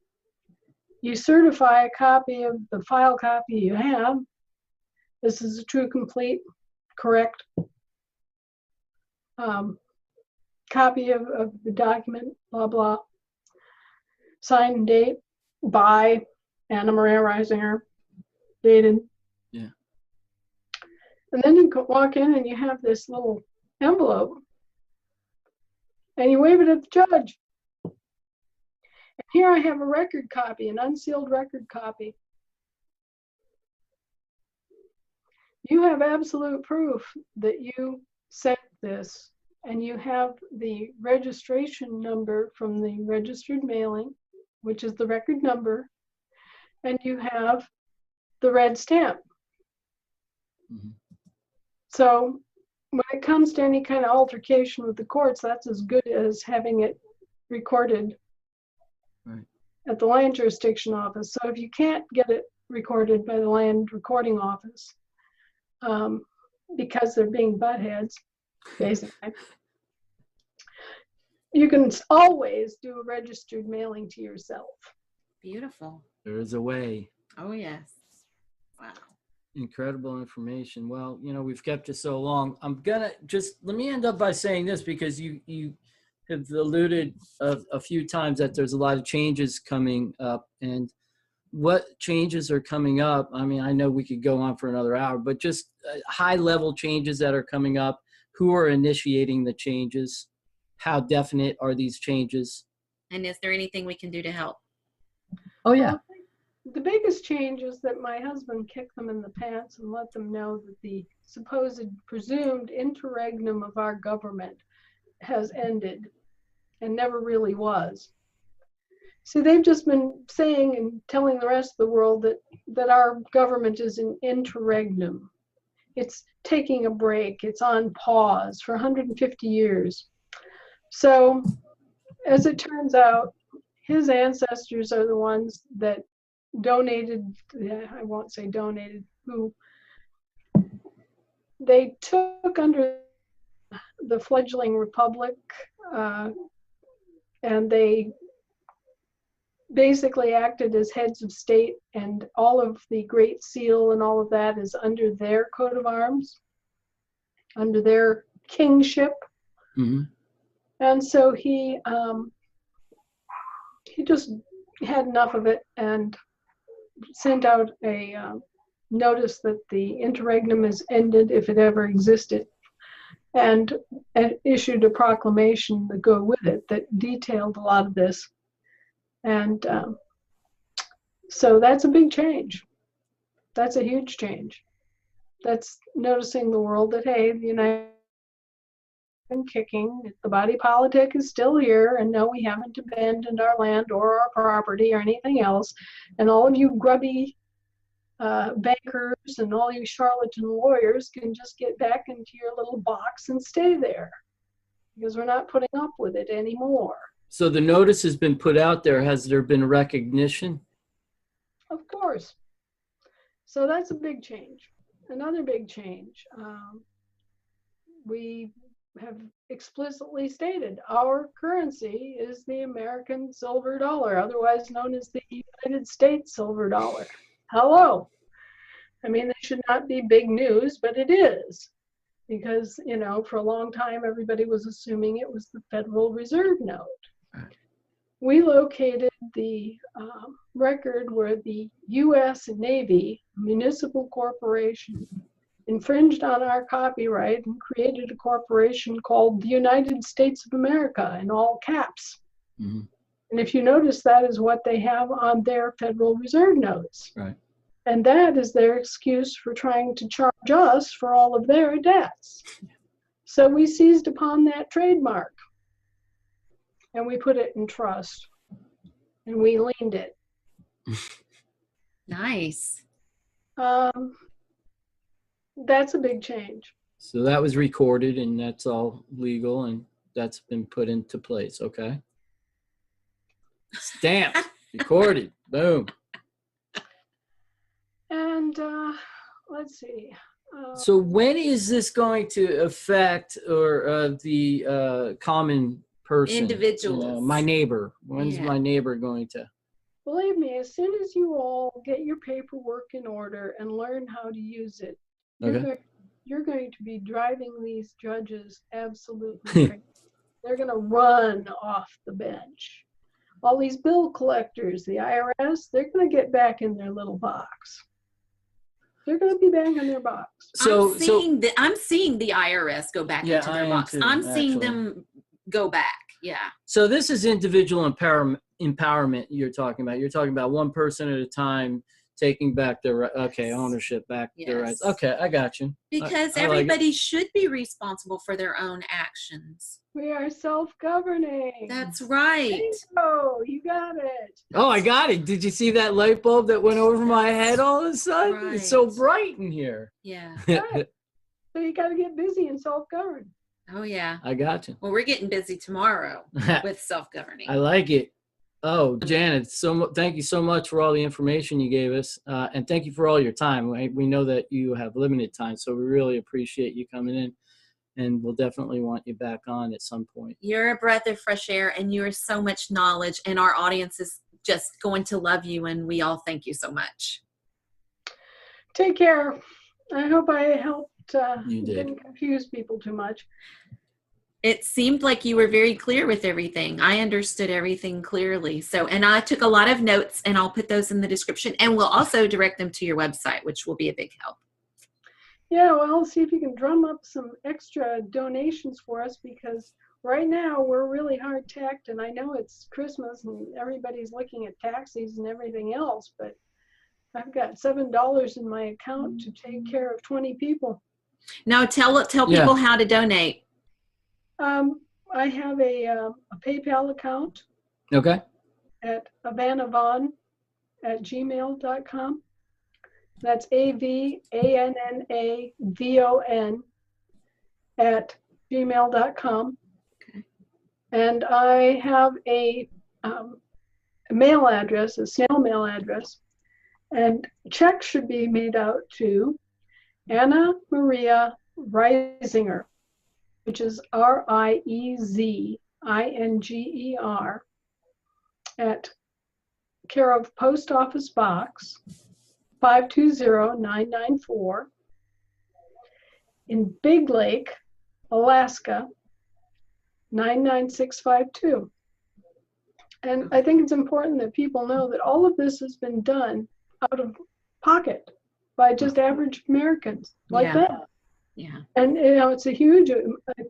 Speaker 3: you certify a copy of the file copy you have. This is a true, complete, correct copy of the document, blah, blah. Sign and date by Anna Maria Riezinger, dated.
Speaker 2: Yeah.
Speaker 3: And then you walk in and you have this little envelope and you wave it at the judge. And here I have a record copy, an unsealed record copy. You have absolute proof that you sent this, and you have the registration number from the registered mailing, which is the record number, and you have the red stamp.
Speaker 2: Mm-hmm.
Speaker 3: So when it comes to any kind of altercation with the courts, that's as good as having it recorded
Speaker 2: right
Speaker 3: at the land jurisdiction office. So if you can't get it recorded by the land recording office, because they're being butt heads, basically, you can always do a registered mailing to yourself.
Speaker 4: Beautiful.
Speaker 2: there is a way.
Speaker 4: Oh, yes. Wow.
Speaker 2: Incredible information. Well, you know, we've kept you so long. I'm gonna just let me end up by saying this, because you have alluded a few times that there's a lot of changes coming up, and what changes are coming up. I mean, I know we could go on for another hour, but just high level changes that are coming up. Who are initiating the changes? how definite are these changes?
Speaker 4: And is there anything we can do to help?
Speaker 2: Oh, yeah.
Speaker 3: Well, the biggest change is that my husband kicked them in the pants and let them know that the supposed presumed interregnum of our government has ended and never really was. See, they've just been saying and telling the rest of the world that our government is in interregnum. It's taking a break. It's on pause for 150 years. So, as it turns out, his ancestors are the ones that donated, I won't say donated, who they took under the fledgling republic, and they basically acted as heads of state, and all of the Great Seal and all of that is under their coat of arms, under their kingship.
Speaker 2: Mm-hmm.
Speaker 3: And so he just had enough of it and sent out a notice that the interregnum is ended if it ever existed, and issued a proclamation to go with it that detailed a lot of this. And so that's a big change. That's a huge change. That's noticing the world that, hey, the United been kicking, the body politic is still here, and no, we haven't abandoned our land or our property or anything else. And all of you grubby bankers and all you charlatan lawyers can just get back into your little box and stay there, because we're not putting up with it anymore.
Speaker 2: So the notice has been put out there. Has there been recognition?
Speaker 3: Of course. So that's a big change. Another big change. We have explicitly stated our currency is the American silver dollar, otherwise known as the United States silver dollar. Hello. I mean, that should not be big news, but it is. Because, you know, for a long time, everybody was assuming it was the Federal Reserve note. We located the record where the U.S. Navy municipal corporation infringed on our copyright and created a corporation called the United States of America in all caps.
Speaker 2: Mm-hmm.
Speaker 3: And if you notice, that is what they have on their Federal Reserve notes.
Speaker 2: Right.
Speaker 3: And that is their excuse for trying to charge us for all of their debts. So we seized upon that trademark and we put it in trust and we liened it.
Speaker 4: Nice.
Speaker 3: That's a big change.
Speaker 2: So that was recorded and that's all legal and that's been put into place. Okay. Stamped, recorded, boom.
Speaker 3: And let's see.
Speaker 2: So when is this going to affect or the common person?
Speaker 4: Individuals.
Speaker 2: You know, my neighbor. When's my neighbor going to?
Speaker 3: Believe me, as soon as you all get your paperwork in order and learn how to use it, you're going to be driving these judges absolutely crazy. They're going to run off the bench. All these bill collectors, the IRS, they're going to get back in their little box. They're going to be back in their box.
Speaker 4: I'm seeing the IRS go back into their box. I'm seeing them go back. Yeah.
Speaker 2: So this is individual empowerment you're talking about. You're talking about one person at a time taking back their ownership back their rights. Okay, I got you.
Speaker 4: Because everybody should be responsible for their own actions.
Speaker 3: We are self-governing.
Speaker 4: That's right.
Speaker 3: Oh, you got it.
Speaker 2: Oh, I got it. Did you see that light bulb that went over my head all of a sudden?
Speaker 4: Right.
Speaker 2: It's so bright in here.
Speaker 4: Yeah.
Speaker 3: Right. So you got to get busy and self-govern.
Speaker 4: Oh, yeah.
Speaker 2: I got you.
Speaker 4: Well, we're getting busy tomorrow with self-governing.
Speaker 2: I like it. Oh, Janet, thank you so much for all the information you gave us. And thank you for all your time. We know that you have limited time, so we really appreciate you coming in. And we'll definitely want you back on at some point.
Speaker 4: You're a breath of fresh air, and you are so much knowledge, and our audience is just going to love you, and we all thank you so much.
Speaker 3: Take care. I hope I helped.
Speaker 2: You did.
Speaker 3: Didn't confuse people too much.
Speaker 4: It seemed like you were very clear with everything. I understood everything clearly. And I took a lot of notes, and I'll put those in the description, and we'll also direct them to your website, which will be a big help.
Speaker 3: Yeah, well, see if you can drum up some extra donations for us, because right now we're really hard tacked, and I know it's Christmas and everybody's looking at taxis and everything else, but I've got $7 in my account to take care of 20 people.
Speaker 4: Now tell
Speaker 2: Yeah.
Speaker 4: people how to donate.
Speaker 3: I have a PayPal account
Speaker 2: Okay.
Speaker 3: at avanavon@gmail.com. That's AVANNAVON@gmail.com.
Speaker 4: Okay.
Speaker 3: And I have a mail address, a snail mail address, and checks should be made out to Anna Maria Riezinger, which is Reizinger, at care of Post Office Box 520994 in Big Lake, Alaska 99652. And I think it's important that people know that all of this has been done out of pocket by just average Americans like
Speaker 4: Yeah.
Speaker 3: that.
Speaker 4: Yeah.
Speaker 3: And it's a huge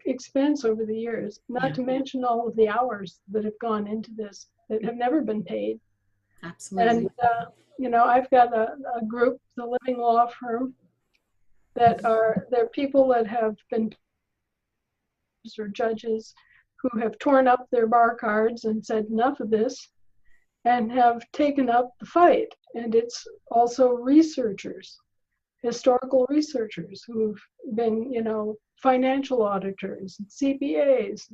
Speaker 3: expense over the years, not
Speaker 4: Yeah.
Speaker 3: to mention all of the hours that have gone into this that have never been paid.
Speaker 4: Absolutely.
Speaker 3: And I've got a group, the Living Law Firm, they're people that have been or judges who have torn up their bar cards and said enough of this, and have taken up the fight. And it's also researchers, historical researchers who've been, financial auditors, CPAs,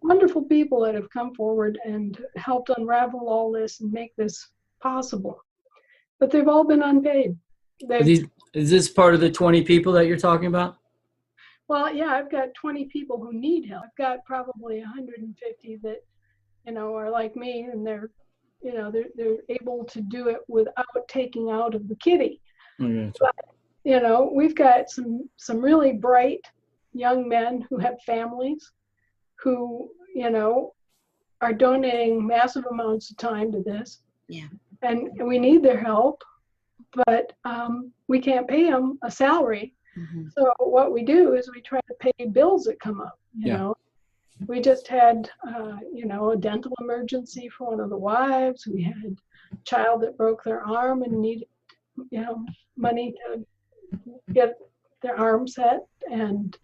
Speaker 3: wonderful people that have come forward and helped unravel all this and make this possible. But they've all been unpaid.
Speaker 2: Is this part of the 20 people that you're talking about?
Speaker 3: Well, yeah, I've got 20 people who need help. I've got probably 150 that, are like me, and they're able to do it without taking out of the kitty.
Speaker 2: Okay.
Speaker 3: But, we've got some really bright young men who have families who, are donating massive amounts of time to this.
Speaker 4: Yeah.
Speaker 3: And we need their help, but we can't pay them a salary.
Speaker 4: Mm-hmm.
Speaker 3: So what we do is we try to pay bills that come up. We just had, a dental emergency for one of the wives. We had a child that broke their arm and needed, money to get their arm set. And,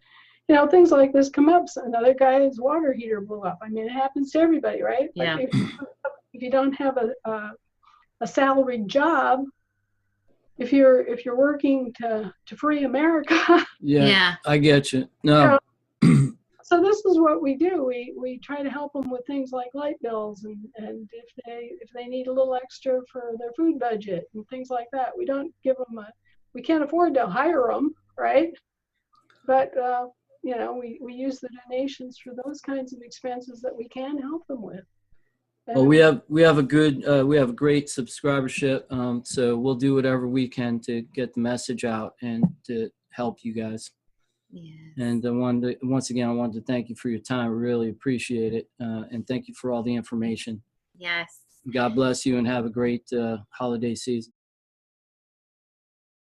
Speaker 3: things like this come up. So another guy's water heater blew up. I mean, it happens to everybody, right?
Speaker 4: Yeah.
Speaker 3: Like if you don't have a salaried job, if you're working to free America.
Speaker 2: Yeah. I get you. No.
Speaker 3: So this is what we do. We try to help them with things like light bills and if they need a little extra for their food budget and things like that. We don't give them we can't afford to hire them, right? But we use the donations for those kinds of expenses that we can help them with.
Speaker 2: Well, we have a great subscribership, so we'll do whatever we can to get the message out and to help you guys.
Speaker 4: Yes.
Speaker 2: And once again, I wanted to thank you for your time. I really appreciate it, and thank you for all the information.
Speaker 4: Yes.
Speaker 2: God bless you, and have a great holiday season.